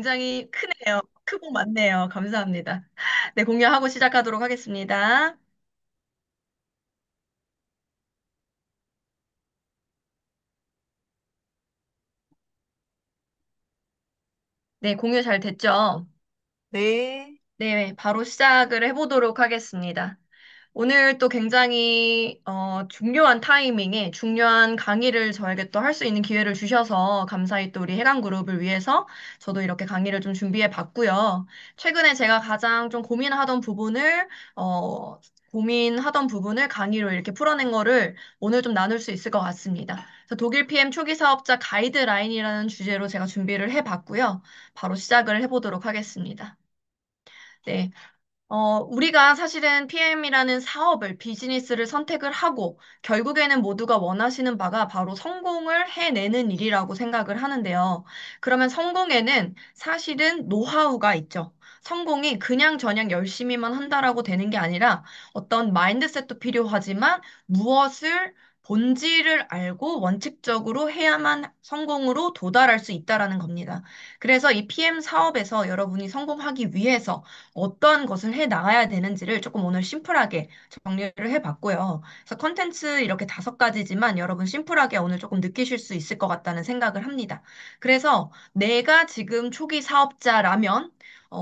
굉장히 크네요. 크고 많네요. 감사합니다. 네, 공유하고 시작하도록 하겠습니다. 네, 공유 잘 됐죠? 네. 네, 바로 시작을 해보도록 하겠습니다. 오늘 또 굉장히 중요한 타이밍에 중요한 강의를 저에게 또 할 수 있는 기회를 주셔서 감사히 또 우리 해강 그룹을 위해서 저도 이렇게 강의를 좀 준비해 봤고요. 최근에 제가 가장 좀 어, 고민하던 부분을 강의로 이렇게 풀어낸 거를 오늘 좀 나눌 수 있을 것 같습니다. 그래서 독일 PM 초기 사업자 가이드라인이라는 주제로 제가 준비를 해 봤고요. 바로 시작을 해보도록 하겠습니다. 네. 우리가 사실은 PM이라는 사업을, 비즈니스를 선택을 하고, 결국에는 모두가 원하시는 바가 바로 성공을 해내는 일이라고 생각을 하는데요. 그러면 성공에는 사실은 노하우가 있죠. 성공이 그냥 저냥 열심히만 한다라고 되는 게 아니라 어떤 마인드셋도 필요하지만 무엇을 본질을 알고 원칙적으로 해야만 성공으로 도달할 수 있다라는 겁니다. 그래서 이 PM 사업에서 여러분이 성공하기 위해서 어떤 것을 해 나가야 되는지를 조금 오늘 심플하게 정리를 해봤고요. 그래서 컨텐츠 이렇게 5가지지만 여러분 심플하게 오늘 조금 느끼실 수 있을 것 같다는 생각을 합니다. 그래서 내가 지금 초기 사업자라면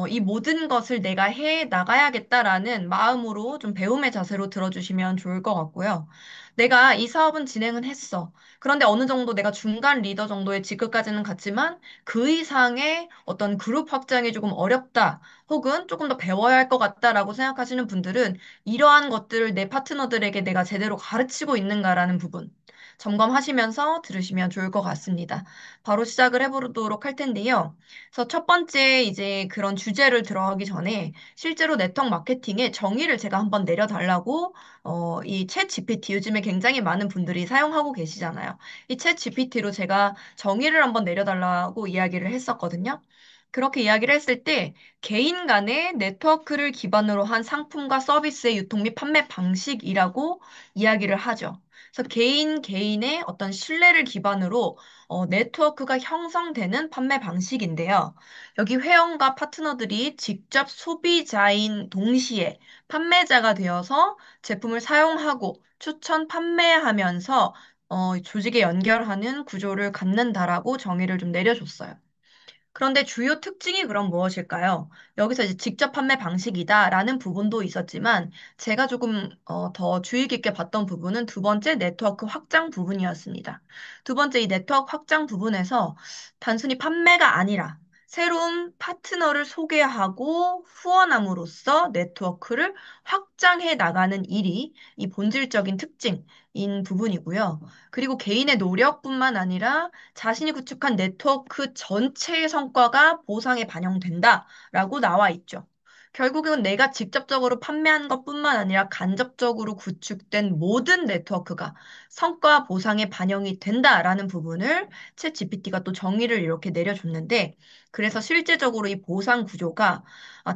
이 모든 것을 내가 해 나가야겠다라는 마음으로 좀 배움의 자세로 들어주시면 좋을 것 같고요. 내가 이 사업은 진행은 했어. 그런데 어느 정도 내가 중간 리더 정도의 직급까지는 갔지만 그 이상의 어떤 그룹 확장이 조금 어렵다. 혹은 조금 더 배워야 할 것 같다라고 생각하시는 분들은 이러한 것들을 내 파트너들에게 내가 제대로 가르치고 있는가라는 부분 점검하시면서 들으시면 좋을 것 같습니다. 바로 시작을 해보도록 할 텐데요. 그래서 첫 번째 이제 그런 주제를 들어가기 전에 실제로 네트워크 마케팅의 정의를 제가 한번 내려달라고 이 챗 GPT 요즘에 굉장히 많은 분들이 사용하고 계시잖아요. 이 챗 GPT로 제가 정의를 한번 내려달라고 이야기를 했었거든요. 그렇게 이야기를 했을 때 개인 간의 네트워크를 기반으로 한 상품과 서비스의 유통 및 판매 방식이라고 이야기를 하죠. 그래서 개인의 어떤 신뢰를 기반으로 네트워크가 형성되는 판매 방식인데요. 여기 회원과 파트너들이 직접 소비자인 동시에 판매자가 되어서 제품을 사용하고 추천 판매하면서 조직에 연결하는 구조를 갖는다라고 정의를 좀 내려줬어요. 그런데 주요 특징이 그럼 무엇일까요? 여기서 이제 직접 판매 방식이다라는 부분도 있었지만 제가 조금 더 주의 깊게 봤던 부분은 두 번째 네트워크 확장 부분이었습니다. 두 번째 이 네트워크 확장 부분에서 단순히 판매가 아니라 새로운 파트너를 소개하고 후원함으로써 네트워크를 확장해 나가는 일이 이 본질적인 특징인 부분이고요. 그리고 개인의 노력뿐만 아니라 자신이 구축한 네트워크 전체의 성과가 보상에 반영된다라고 나와 있죠. 결국은 내가 직접적으로 판매한 것뿐만 아니라 간접적으로 구축된 모든 네트워크가 성과 보상에 반영이 된다라는 부분을 챗 GPT가 또 정의를 이렇게 내려줬는데, 그래서 실제적으로 이 보상 구조가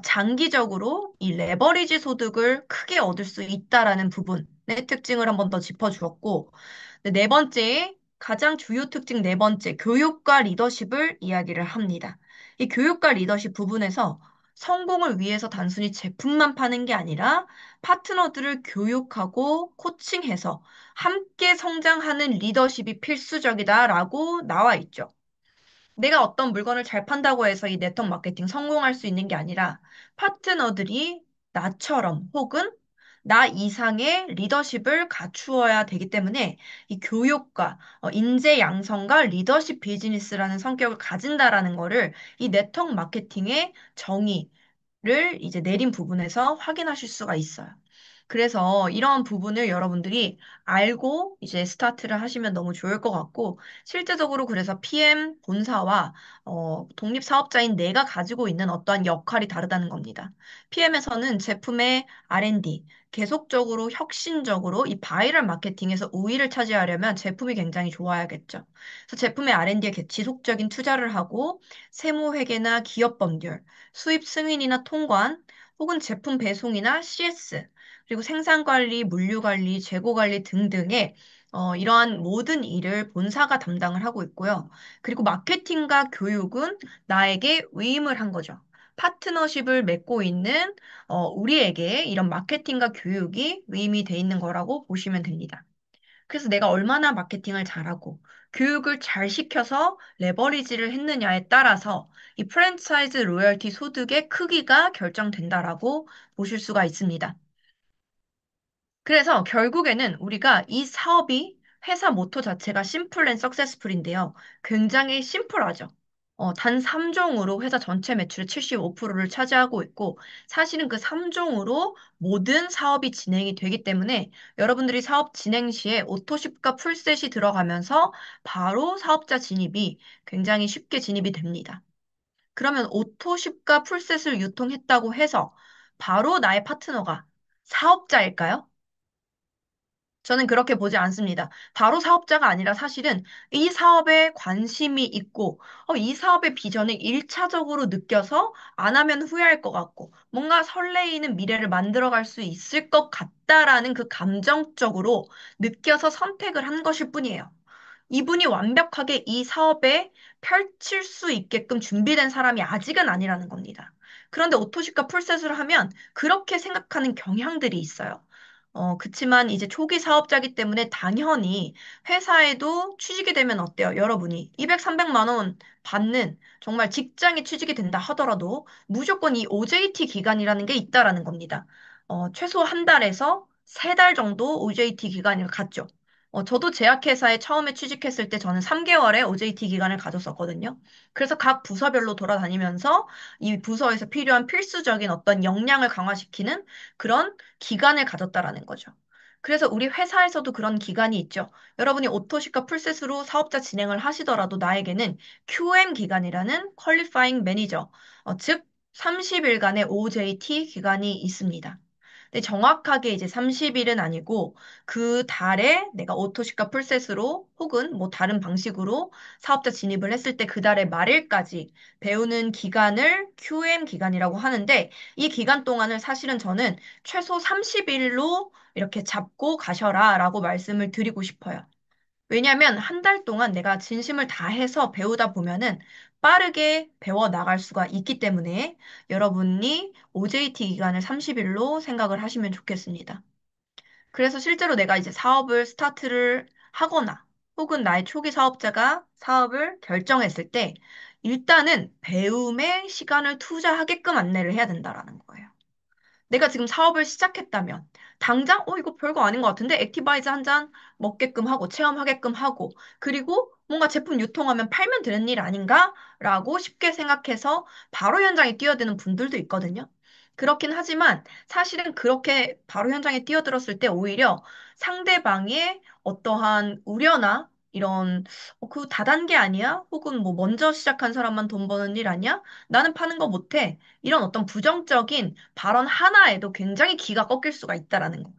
장기적으로 이 레버리지 소득을 크게 얻을 수 있다라는 부분의 특징을 한번 더 짚어주었고, 네 번째, 가장 주요 특징 네 번째, 교육과 리더십을 이야기를 합니다. 이 교육과 리더십 부분에서 성공을 위해서 단순히 제품만 파는 게 아니라 파트너들을 교육하고 코칭해서 함께 성장하는 리더십이 필수적이다라고 나와 있죠. 내가 어떤 물건을 잘 판다고 해서 이 네트워크 마케팅 성공할 수 있는 게 아니라 파트너들이 나처럼 혹은 나 이상의 리더십을 갖추어야 되기 때문에 이 교육과 인재 양성과 리더십 비즈니스라는 성격을 가진다라는 거를 이 네트워크 마케팅의 정의를 이제 내린 부분에서 확인하실 수가 있어요. 그래서 이런 부분을 여러분들이 알고 이제 스타트를 하시면 너무 좋을 것 같고, 실제적으로 그래서 PM 본사와 독립사업자인 내가 가지고 있는 어떠한 역할이 다르다는 겁니다. PM에서는 제품의 R&D, 계속적으로 혁신적으로 이 바이럴 마케팅에서 우위를 차지하려면 제품이 굉장히 좋아야겠죠. 그래서 제품의 R&D에 지속적인 투자를 하고 세무회계나 기업 법률, 수입 승인이나 통관, 혹은 제품 배송이나 CS, 그리고 생산관리, 물류관리, 재고관리 등등의 이러한 모든 일을 본사가 담당을 하고 있고요. 그리고 마케팅과 교육은 나에게 위임을 한 거죠. 파트너십을 맺고 있는 우리에게 이런 마케팅과 교육이 위임이 돼 있는 거라고 보시면 됩니다. 그래서 내가 얼마나 마케팅을 잘하고 교육을 잘 시켜서 레버리지를 했느냐에 따라서 이 프랜차이즈 로열티 소득의 크기가 결정된다라고 보실 수가 있습니다. 그래서 결국에는 우리가 이 사업이 회사 모토 자체가 심플 앤 석세스풀인데요. 굉장히 심플하죠. 단 3종으로 회사 전체 매출의 75%를 차지하고 있고 사실은 그 3종으로 모든 사업이 진행이 되기 때문에 여러분들이 사업 진행 시에 오토쉽과 풀셋이 들어가면서 바로 사업자 진입이 굉장히 쉽게 진입이 됩니다. 그러면 오토쉽과 풀셋을 유통했다고 해서 바로 나의 파트너가 사업자일까요? 저는 그렇게 보지 않습니다. 바로 사업자가 아니라 사실은 이 사업에 관심이 있고, 이 사업의 비전을 일차적으로 느껴서 안 하면 후회할 것 같고, 뭔가 설레이는 미래를 만들어갈 수 있을 것 같다라는 그 감정적으로 느껴서 선택을 한 것일 뿐이에요. 이분이 완벽하게 이 사업에 펼칠 수 있게끔 준비된 사람이 아직은 아니라는 겁니다. 그런데 오토십과 풀셋을 하면 그렇게 생각하는 경향들이 있어요. 그치만 이제 초기 사업자기 때문에 당연히 회사에도 취직이 되면 어때요? 여러분이 200, 300만 원 받는 정말 직장에 취직이 된다 하더라도 무조건 이 OJT 기간이라는 게 있다라는 겁니다. 최소 한 달에서 세 달 정도 OJT 기간을 갖죠. 저도 제약회사에 처음에 취직했을 때 저는 3개월의 OJT 기간을 가졌었거든요. 그래서 각 부서별로 돌아다니면서 이 부서에서 필요한 필수적인 어떤 역량을 강화시키는 그런 기간을 가졌다라는 거죠. 그래서 우리 회사에서도 그런 기간이 있죠. 여러분이 오토시카 풀셋으로 사업자 진행을 하시더라도 나에게는 QM 기간이라는 퀄리파잉 매니저, 즉 30일간의 OJT 기간이 있습니다. 근데 정확하게 이제 30일은 아니고 그 달에 내가 오토시카 풀셋으로 혹은 뭐 다른 방식으로 사업자 진입을 했을 때 그 달의 말일까지 배우는 기간을 QM 기간이라고 하는데 이 기간 동안을 사실은 저는 최소 30일로 이렇게 잡고 가셔라 라고 말씀을 드리고 싶어요. 왜냐하면 한 달 동안 내가 진심을 다해서 배우다 보면은 빠르게 배워 나갈 수가 있기 때문에 여러분이 OJT 기간을 30일로 생각을 하시면 좋겠습니다. 그래서 실제로 내가 이제 사업을 스타트를 하거나 혹은 나의 초기 사업자가 사업을 결정했을 때 일단은 배움에 시간을 투자하게끔 안내를 해야 된다라는 거예요. 내가 지금 사업을 시작했다면 당장 이거 별거 아닌 것 같은데 액티바이즈 한 잔 먹게끔 하고 체험하게끔 하고 그리고 뭔가 제품 유통하면 팔면 되는 일 아닌가? 라고 쉽게 생각해서 바로 현장에 뛰어드는 분들도 있거든요. 그렇긴 하지만 사실은 그렇게 바로 현장에 뛰어들었을 때 오히려 상대방의 어떠한 우려나 이런 그 다단계 아니야? 혹은 뭐 먼저 시작한 사람만 돈 버는 일 아니야? 나는 파는 거 못해. 이런 어떤 부정적인 발언 하나에도 굉장히 기가 꺾일 수가 있다라는 거예요.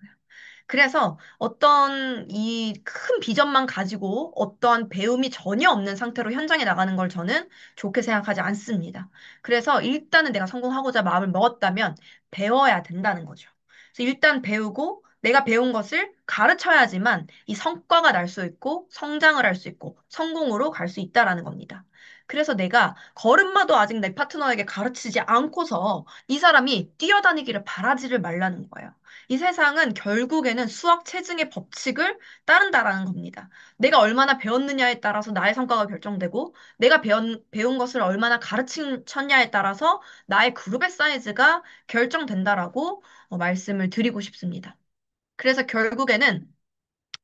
그래서 어떤 이 큰 비전만 가지고 어떠한 배움이 전혀 없는 상태로 현장에 나가는 걸 저는 좋게 생각하지 않습니다. 그래서 일단은 내가 성공하고자 마음을 먹었다면 배워야 된다는 거죠. 그래서 일단 배우고 내가 배운 것을 가르쳐야지만 이 성과가 날 수 있고 성장을 할 수 있고 성공으로 갈 수 있다라는 겁니다. 그래서 내가 걸음마도 아직 내 파트너에게 가르치지 않고서 이 사람이 뛰어다니기를 바라지를 말라는 거예요. 이 세상은 결국에는 수학 체증의 법칙을 따른다라는 겁니다. 내가 얼마나 배웠느냐에 따라서 나의 성과가 결정되고, 내가 배운 것을 얼마나 가르쳤냐에 따라서 나의 그룹의 사이즈가 결정된다라고 말씀을 드리고 싶습니다. 그래서 결국에는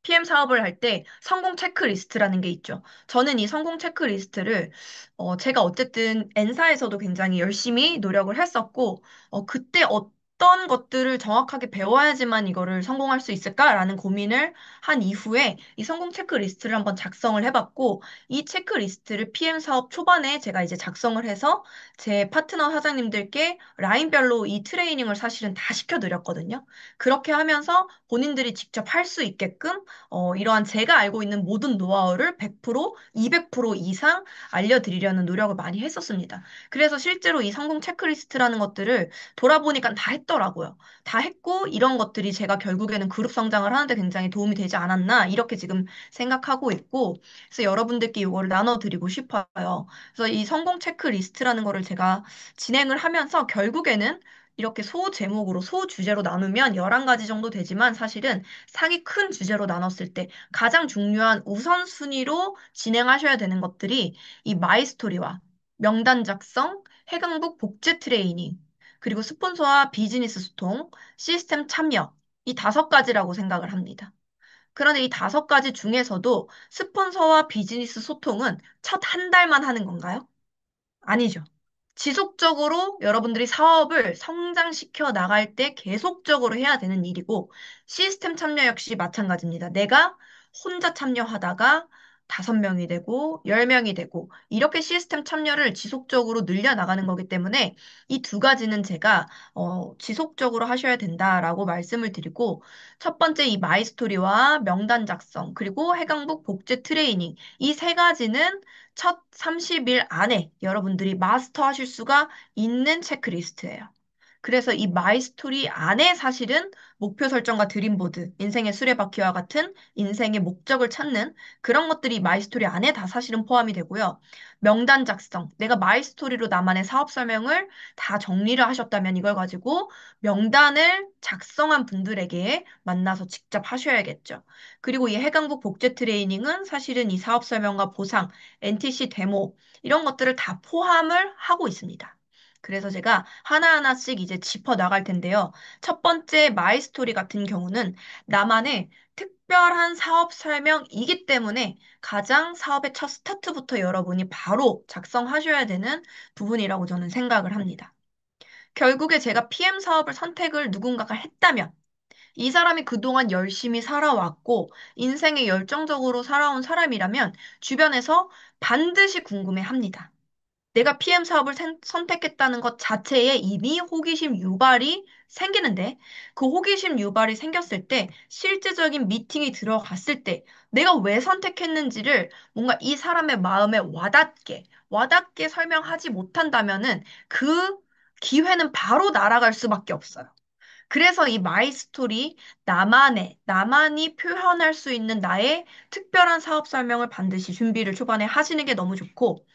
PM 사업을 할 때 성공 체크리스트라는 게 있죠. 저는 이 성공 체크리스트를 제가 어쨌든 N사에서도 굉장히 열심히 노력을 했었고 그때 어떤 것들을 정확하게 배워야지만 이거를 성공할 수 있을까라는 고민을 한 이후에 이 성공 체크리스트를 한번 작성을 해봤고 이 체크리스트를 PM 사업 초반에 제가 이제 작성을 해서 제 파트너 사장님들께 라인별로 이 트레이닝을 사실은 다 시켜드렸거든요. 그렇게 하면서 본인들이 직접 할 수 있게끔 이러한 제가 알고 있는 모든 노하우를 100%, 200% 이상 알려드리려는 노력을 많이 했었습니다. 그래서 실제로 이 성공 체크리스트라는 것들을 돌아보니까 다 했더라고요. 다 했고 이런 것들이 제가 결국에는 그룹 성장을 하는데 굉장히 도움이 되지 않았나 이렇게 지금 생각하고 있고 그래서 여러분들께 이거를 나눠드리고 싶어요. 그래서 이 성공 체크리스트라는 거를 제가 진행을 하면서 결국에는 이렇게 소 제목으로, 소 주제로 나누면 11가지 정도 되지만 사실은 상위 큰 주제로 나눴을 때 가장 중요한 우선순위로 진행하셔야 되는 것들이 이 마이스토리와 명단 작성, 해강북 복제 트레이닝, 그리고 스폰서와 비즈니스 소통, 시스템 참여, 이 5가지라고 생각을 합니다. 그런데 이 5가지 중에서도 스폰서와 비즈니스 소통은 첫 한 달만 하는 건가요? 아니죠. 지속적으로 여러분들이 사업을 성장시켜 나갈 때 계속적으로 해야 되는 일이고, 시스템 참여 역시 마찬가지입니다. 내가 혼자 참여하다가 5명이 되고, 10명이 되고, 이렇게 시스템 참여를 지속적으로 늘려나가는 거기 때문에 이 2가지는 제가, 지속적으로 하셔야 된다라고 말씀을 드리고, 첫 번째 이 마이스토리와 명단 작성, 그리고 해강북 복제 트레이닝, 이 3가지는 첫 30일 안에 여러분들이 마스터하실 수가 있는 체크리스트예요. 그래서 이 마이스토리 안에 사실은 목표 설정과 드림보드, 인생의 수레바퀴와 같은 인생의 목적을 찾는 그런 것들이 마이스토리 안에 다 사실은 포함이 되고요. 명단 작성, 내가 마이스토리로 나만의 사업 설명을 다 정리를 하셨다면 이걸 가지고 명단을 작성한 분들에게 만나서 직접 하셔야겠죠. 그리고 이 해강북 복제 트레이닝은 사실은 이 사업 설명과 보상, NTC 데모, 이런 것들을 다 포함을 하고 있습니다. 그래서 제가 하나하나씩 이제 짚어 나갈 텐데요. 첫 번째 마이스토리 같은 경우는 나만의 특별한 사업 설명이기 때문에 가장 사업의 첫 스타트부터 여러분이 바로 작성하셔야 되는 부분이라고 저는 생각을 합니다. 결국에 제가 PM 사업을 선택을 누군가가 했다면 이 사람이 그동안 열심히 살아왔고 인생에 열정적으로 살아온 사람이라면 주변에서 반드시 궁금해 합니다. 내가 PM 사업을 선택했다는 것 자체에 이미 호기심 유발이 생기는데 그 호기심 유발이 생겼을 때 실제적인 미팅이 들어갔을 때 내가 왜 선택했는지를 뭔가 이 사람의 마음에 와닿게 설명하지 못한다면은 그 기회는 바로 날아갈 수밖에 없어요. 그래서 이 마이 스토리, 나만이 표현할 수 있는 나의 특별한 사업 설명을 반드시 준비를 초반에 하시는 게 너무 좋고,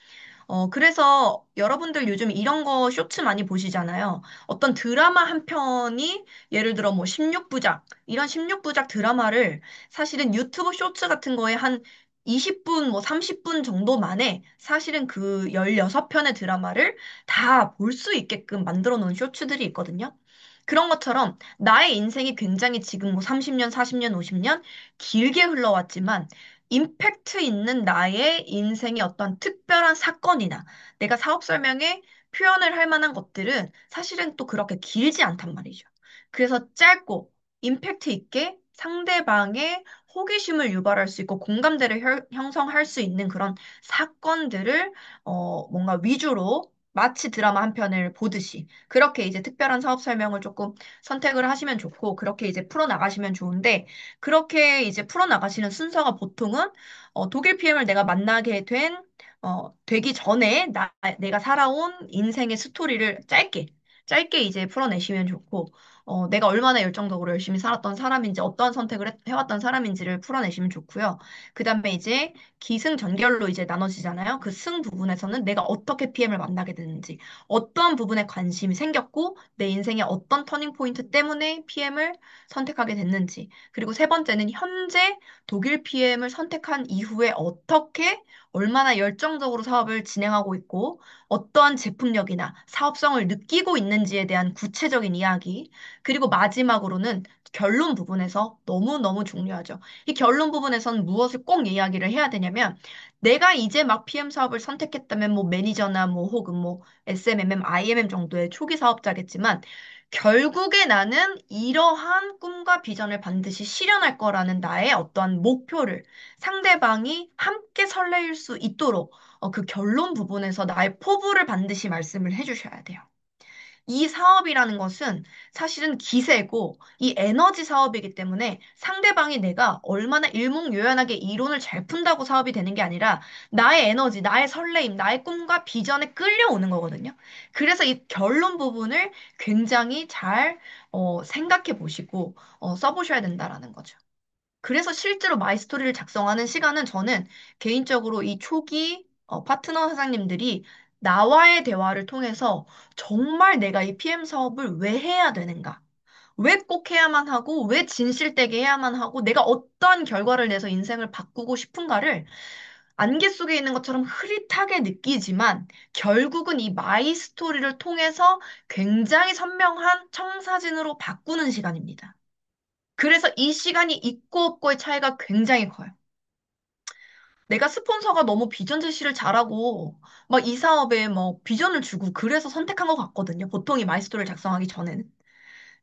그래서 여러분들 요즘 이런 거 쇼츠 많이 보시잖아요. 어떤 드라마 한 편이 예를 들어 뭐 16부작, 이런 16부작 드라마를 사실은 유튜브 쇼츠 같은 거에 한 20분, 뭐 30분 정도 만에 사실은 그 16편의 드라마를 다 볼 수 있게끔 만들어 놓은 쇼츠들이 있거든요. 그런 것처럼 나의 인생이 굉장히 지금 뭐 30년, 40년, 50년 길게 흘러왔지만 임팩트 있는 나의 인생의 어떤 특별한 사건이나 내가 사업 설명에 표현을 할 만한 것들은 사실은 또 그렇게 길지 않단 말이죠. 그래서 짧고 임팩트 있게 상대방의 호기심을 유발할 수 있고 공감대를 형성할 수 있는 그런 사건들을 뭔가 위주로 마치 드라마 한 편을 보듯이 그렇게 이제 특별한 사업 설명을 조금 선택을 하시면 좋고 그렇게 이제 풀어나가시면 좋은데 그렇게 이제 풀어나가시는 순서가 보통은 독일 PM을 내가 만나게 되기 전에 내가 살아온 인생의 스토리를 짧게 이제 풀어내시면 좋고, 내가 얼마나 열정적으로 열심히 살았던 사람인지, 어떠한 선택을 해왔던 사람인지를 풀어내시면 좋고요. 그 다음에 이제 기승전결로 이제 나눠지잖아요. 그 승 부분에서는 내가 어떻게 PM을 만나게 됐는지, 어떠한 부분에 관심이 생겼고, 내 인생의 어떤 터닝 포인트 때문에 PM을 선택하게 됐는지, 그리고 세 번째는 현재 독일 PM을 선택한 이후에 얼마나 열정적으로 사업을 진행하고 있고, 어떠한 제품력이나 사업성을 느끼고 있는지에 대한 구체적인 이야기, 그리고 마지막으로는 결론 부분에서 너무너무 중요하죠. 이 결론 부분에서는 무엇을 꼭 이야기를 해야 되냐면, 내가 이제 막 PM 사업을 선택했다면 뭐 매니저나 뭐 혹은 뭐 SMMM, IMM 정도의 초기 사업자겠지만, 결국에 나는 이러한 꿈과 비전을 반드시 실현할 거라는 나의 어떠한 목표를 상대방이 함께 설레일 수 있도록 그 결론 부분에서 나의 포부를 반드시 말씀을 해주셔야 돼요. 이 사업이라는 것은 사실은 기세고 이 에너지 사업이기 때문에 상대방이 내가 얼마나 일목요연하게 이론을 잘 푼다고 사업이 되는 게 아니라 나의 에너지, 나의 설레임, 나의 꿈과 비전에 끌려오는 거거든요. 그래서 이 결론 부분을 굉장히 잘 생각해 보시고 써보셔야 된다라는 거죠. 그래서 실제로 마이스토리를 작성하는 시간은 저는 개인적으로 이 초기 파트너 사장님들이 나와의 대화를 통해서 정말 내가 이 PM 사업을 왜 해야 되는가? 왜 꼭 해야만 하고, 왜 진실되게 해야만 하고, 내가 어떠한 결과를 내서 인생을 바꾸고 싶은가를 안개 속에 있는 것처럼 흐릿하게 느끼지만, 결국은 이 마이 스토리를 통해서 굉장히 선명한 청사진으로 바꾸는 시간입니다. 그래서 이 시간이 있고 없고의 차이가 굉장히 커요. 내가 스폰서가 너무 비전 제시를 잘하고, 막 이 사업에 뭐 비전을 주고 그래서 선택한 것 같거든요. 보통 이 마이스토리를 작성하기 전에는.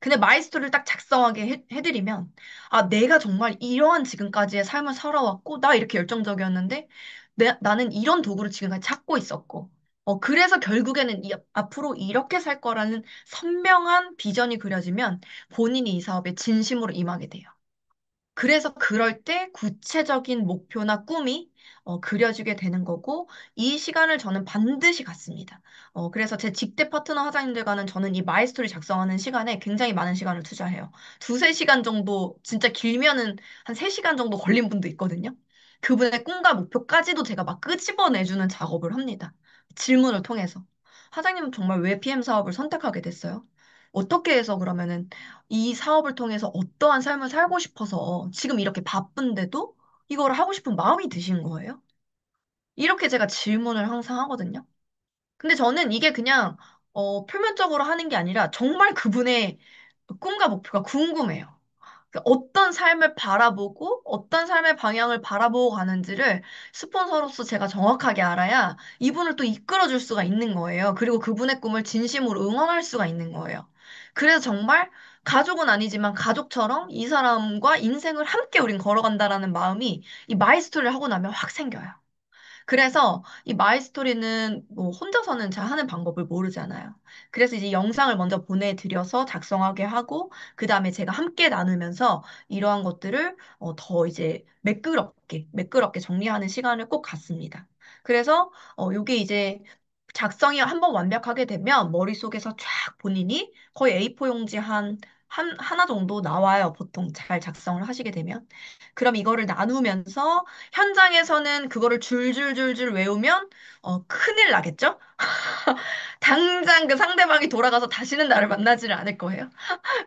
근데 마이스토리를 딱 작성하게 해드리면, 아, 내가 정말 이러한 지금까지의 삶을 살아왔고, 나 이렇게 열정적이었는데, 나는 이런 도구를 지금까지 찾고 있었고, 그래서 결국에는 앞으로 이렇게 살 거라는 선명한 비전이 그려지면 본인이 이 사업에 진심으로 임하게 돼요. 그래서 그럴 때 구체적인 목표나 꿈이 그려지게 되는 거고, 이 시간을 저는 반드시 갖습니다. 그래서 제 직대 파트너 사장님들과는 저는 이 마이스토리 작성하는 시간에 굉장히 많은 시간을 투자해요. 두세 시간 정도, 진짜 길면은 한 세 시간 정도 걸린 분도 있거든요. 그분의 꿈과 목표까지도 제가 막 끄집어내주는 작업을 합니다. 질문을 통해서. 사장님은 정말 왜 PM 사업을 선택하게 됐어요? 어떻게 해서 그러면은 이 사업을 통해서 어떠한 삶을 살고 싶어서 지금 이렇게 바쁜데도 이걸 하고 싶은 마음이 드신 거예요? 이렇게 제가 질문을 항상 하거든요. 근데 저는 이게 그냥 표면적으로 하는 게 아니라 정말 그분의 꿈과 목표가 궁금해요. 그 어떤 삶을 바라보고 어떤 삶의 방향을 바라보고 가는지를 스폰서로서 제가 정확하게 알아야 이분을 또 이끌어줄 수가 있는 거예요. 그리고 그분의 꿈을 진심으로 응원할 수가 있는 거예요. 그래서 정말 가족은 아니지만 가족처럼 이 사람과 인생을 함께 우린 걸어간다라는 마음이 이 마이스토리를 하고 나면 확 생겨요. 그래서 이 마이스토리는 뭐 혼자서는 잘 하는 방법을 모르잖아요. 그래서 이제 영상을 먼저 보내드려서 작성하게 하고, 그 다음에 제가 함께 나누면서 이러한 것들을 더 이제 매끄럽게 정리하는 시간을 꼭 갖습니다. 그래서 요게 이제 작성이 한번 완벽하게 되면 머릿속에서 쫙 본인이 거의 A4 용지 하나 정도 나와요. 보통 잘 작성을 하시게 되면. 그럼 이거를 나누면서 현장에서는 그거를 줄줄줄줄 외우면 큰일 나겠죠? 당장 그 상대방이 돌아가서 다시는 나를 만나지를 않을 거예요.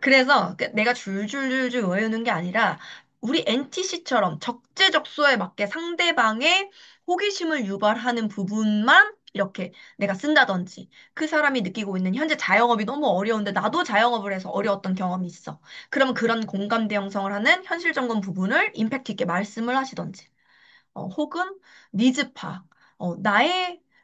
그래서 내가 줄줄줄줄 외우는 게 아니라 우리 NTC처럼 적재적소에 맞게 상대방의 호기심을 유발하는 부분만 이렇게 내가 쓴다든지 그 사람이 느끼고 있는 현재 자영업이 너무 어려운데 나도 자영업을 해서 어려웠던 경험이 있어. 그러면 그런 공감대 형성을 하는 현실 점검 부분을 임팩트 있게 말씀을 하시던지. 혹은 니즈 파악.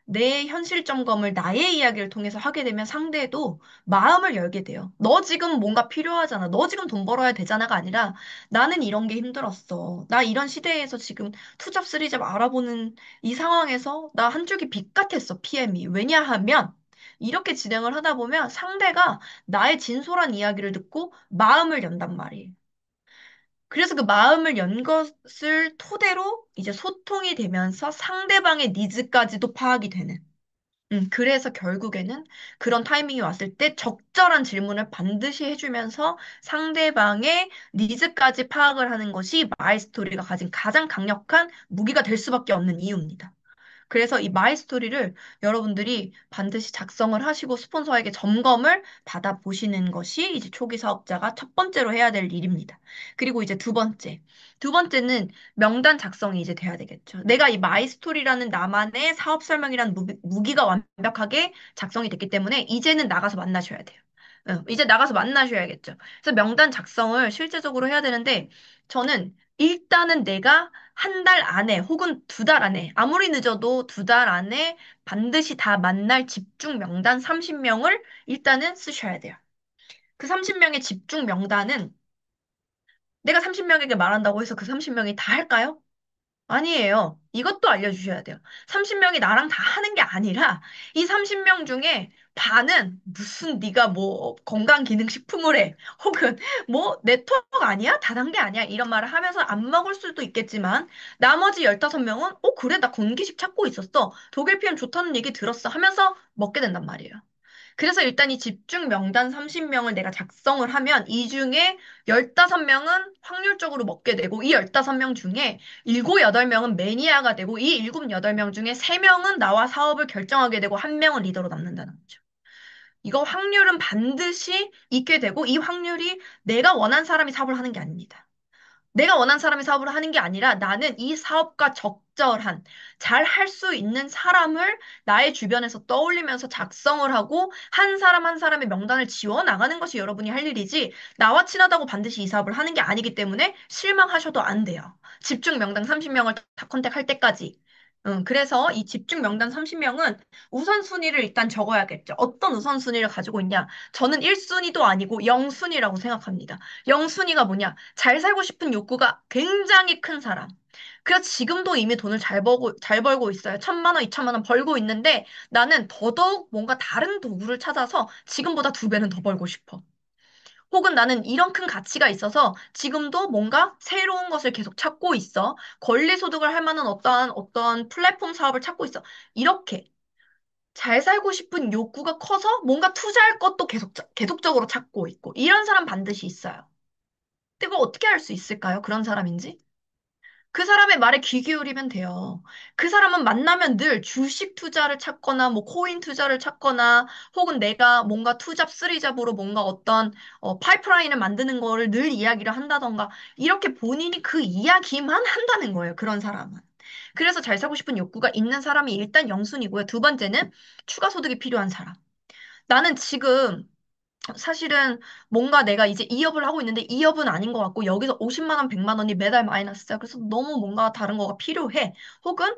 내 현실 점검을 나의 이야기를 통해서 하게 되면 상대도 마음을 열게 돼요. 너 지금 뭔가 필요하잖아. 너 지금 돈 벌어야 되잖아가 아니라 나는 이런 게 힘들었어. 나 이런 시대에서 지금 투잡 쓰리잡 알아보는 이 상황에서 나 한 줄기 빛 같았어. PM이. 왜냐하면 이렇게 진행을 하다 보면 상대가 나의 진솔한 이야기를 듣고 마음을 연단 말이에요. 그래서 그 마음을 연 것을 토대로 이제 소통이 되면서 상대방의 니즈까지도 파악이 되는. 그래서 결국에는 그런 타이밍이 왔을 때 적절한 질문을 반드시 해주면서 상대방의 니즈까지 파악을 하는 것이 마이스토리가 가진 가장 강력한 무기가 될 수밖에 없는 이유입니다. 그래서 이 마이 스토리를 여러분들이 반드시 작성을 하시고 스폰서에게 점검을 받아보시는 것이 이제 초기 사업자가 첫 번째로 해야 될 일입니다. 그리고 이제 두 번째. 두 번째는 명단 작성이 이제 돼야 되겠죠. 내가 이 마이 스토리라는 나만의 사업 설명이라는 무기가 완벽하게 작성이 됐기 때문에 이제는 나가서 만나셔야 돼요. 이제 나가서 만나셔야겠죠. 그래서 명단 작성을 실제적으로 해야 되는데 저는 일단은 내가 한 달 안에 혹은 두 달 안에 아무리 늦어도 두 달 안에 반드시 다 만날 집중 명단 30명을 일단은 쓰셔야 돼요. 그 30명의 집중 명단은 내가 30명에게 말한다고 해서 그 30명이 다 할까요? 아니에요. 이것도 알려주셔야 돼요. 30명이 나랑 다 하는 게 아니라 이 30명 중에 반은 무슨 네가 뭐 건강기능식품을 해. 혹은 뭐 네트워크 아니야? 다단계 아니야? 이런 말을 하면서 안 먹을 수도 있겠지만 나머지 15명은 그래 나 건기식 찾고 있었어. 독일 피엠 좋다는 얘기 들었어 하면서 먹게 된단 말이에요. 그래서 일단 이 집중 명단 30명을 내가 작성을 하면 이 중에 15명은 확률적으로 먹게 되고 이 15명 중에 7, 8명은 매니아가 되고 이 7, 8명 중에 3명은 나와 사업을 결정하게 되고 1명은 리더로 남는다는 거죠. 이거 확률은 반드시 있게 되고 이 확률이 내가 원한 사람이 사업을 하는 게 아닙니다. 내가 원하는 사람이 사업을 하는 게 아니라 나는 이 사업과 적절한 잘 할 수 있는 사람을 나의 주변에서 떠올리면서 작성을 하고 한 사람 한 사람의 명단을 지워 나가는 것이 여러분이 할 일이지 나와 친하다고 반드시 이 사업을 하는 게 아니기 때문에 실망하셔도 안 돼요. 집중 명단 30명을 다 컨택할 때까지. 그래서 이 집중 명단 30명은 우선순위를 일단 적어야겠죠. 어떤 우선순위를 가지고 있냐? 저는 1순위도 아니고 0순위라고 생각합니다. 0순위가 뭐냐? 잘 살고 싶은 욕구가 굉장히 큰 사람. 그래서 지금도 이미 돈을 잘 벌고 있어요. 1,000만 원, 2,000만 원 벌고 있는데 나는 더더욱 뭔가 다른 도구를 찾아서 지금보다 2배는 더 벌고 싶어. 혹은 나는 이런 큰 가치가 있어서 지금도 뭔가 새로운 것을 계속 찾고 있어. 권리소득을 할 만한 어떤 플랫폼 사업을 찾고 있어. 이렇게 잘 살고 싶은 욕구가 커서 뭔가 투자할 것도 계속적으로 찾고 있고. 이런 사람 반드시 있어요. 근데 그걸 어떻게 알 수 있을까요? 그런 사람인지? 그 사람의 말에 귀 기울이면 돼요. 그 사람은 만나면 늘 주식 투자를 찾거나, 뭐, 코인 투자를 찾거나, 혹은 내가 뭔가 투잡, 쓰리잡으로 뭔가 어떤, 파이프라인을 만드는 거를 늘 이야기를 한다던가, 이렇게 본인이 그 이야기만 한다는 거예요. 그런 사람은. 그래서 잘 살고 싶은 욕구가 있는 사람이 일단 영순이고요. 두 번째는 추가 소득이 필요한 사람. 나는 지금 사실은 뭔가 내가 이제 2업을 하고 있는데 2업은 아닌 것 같고 여기서 50만 원, 100만 원이 매달 마이너스야. 그래서 너무 뭔가 다른 거가 필요해. 혹은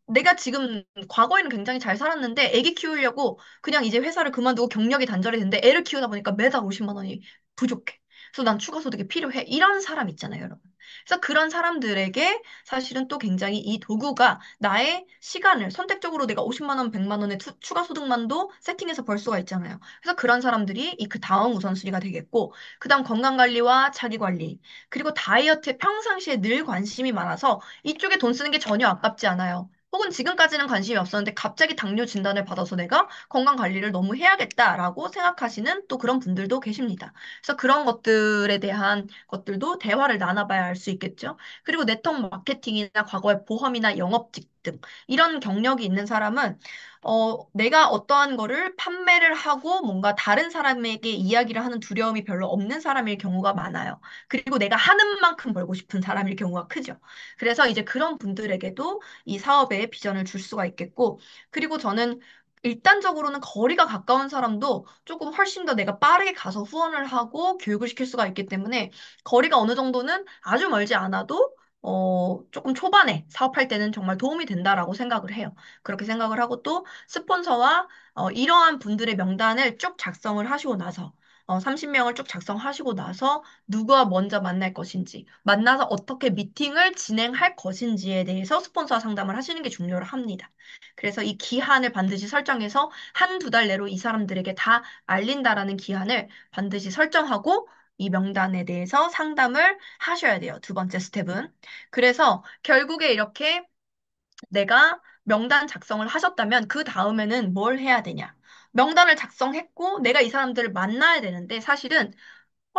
내가 지금 과거에는 굉장히 잘 살았는데 애기 키우려고 그냥 이제 회사를 그만두고 경력이 단절이 됐는데 애를 키우다 보니까 매달 50만 원이 부족해. 그래서 난 추가 소득이 필요해. 이런 사람 있잖아요, 여러분. 그래서 그런 사람들에게 사실은 또 굉장히 이 도구가 나의 시간을 선택적으로 내가 50만 원, 100만 원의 추가 소득만도 세팅해서 벌 수가 있잖아요. 그래서 그런 사람들이 이 그 다음 우선순위가 되겠고, 그 다음 건강관리와 자기관리, 그리고 다이어트에 평상시에 늘 관심이 많아서 이쪽에 돈 쓰는 게 전혀 아깝지 않아요. 혹은 지금까지는 관심이 없었는데 갑자기 당뇨 진단을 받아서 내가 건강 관리를 너무 해야겠다라고 생각하시는 또 그런 분들도 계십니다. 그래서 그런 것들에 대한 것들도 대화를 나눠봐야 알 수 있겠죠. 그리고 네트워크 마케팅이나 과거의 보험이나 영업직 등 이런 경력이 있는 사람은 내가 어떠한 거를 판매를 하고 뭔가 다른 사람에게 이야기를 하는 두려움이 별로 없는 사람일 경우가 많아요. 그리고 내가 하는 만큼 벌고 싶은 사람일 경우가 크죠. 그래서 이제 그런 분들에게도 이 사업에 비전을 줄 수가 있겠고, 그리고 저는 일단적으로는 거리가 가까운 사람도 조금 훨씬 더 내가 빠르게 가서 후원을 하고 교육을 시킬 수가 있기 때문에 거리가 어느 정도는 아주 멀지 않아도 조금 초반에 사업할 때는 정말 도움이 된다라고 생각을 해요. 그렇게 생각을 하고 또 스폰서와 이러한 분들의 명단을 쭉 작성을 하시고 나서 30명을 쭉 작성하시고 나서 누구와 먼저 만날 것인지, 만나서 어떻게 미팅을 진행할 것인지에 대해서 스폰서와 상담을 하시는 게 중요를 합니다. 그래서 이 기한을 반드시 설정해서 한두 달 내로 이 사람들에게 다 알린다라는 기한을 반드시 설정하고 이 명단에 대해서 상담을 하셔야 돼요. 두 번째 스텝은. 그래서 결국에 이렇게 내가 명단 작성을 하셨다면 그 다음에는 뭘 해야 되냐? 명단을 작성했고 내가 이 사람들을 만나야 되는데 사실은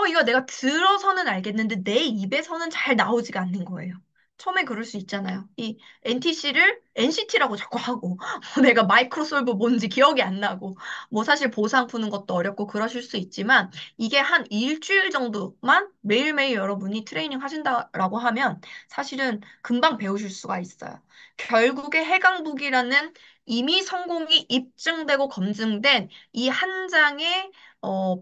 이거 내가 들어서는 알겠는데 내 입에서는 잘 나오지가 않는 거예요. 처음에 그럴 수 있잖아요. 이 NTC를 NCT라고 자꾸 하고, 내가 마이크로솔브 뭔지 기억이 안 나고, 뭐 사실 보상 푸는 것도 어렵고 그러실 수 있지만, 이게 한 일주일 정도만 매일매일 여러분이 트레이닝 하신다라고 하면, 사실은 금방 배우실 수가 있어요. 결국에 해강북이라는 이미 성공이 입증되고 검증된 이 한 장의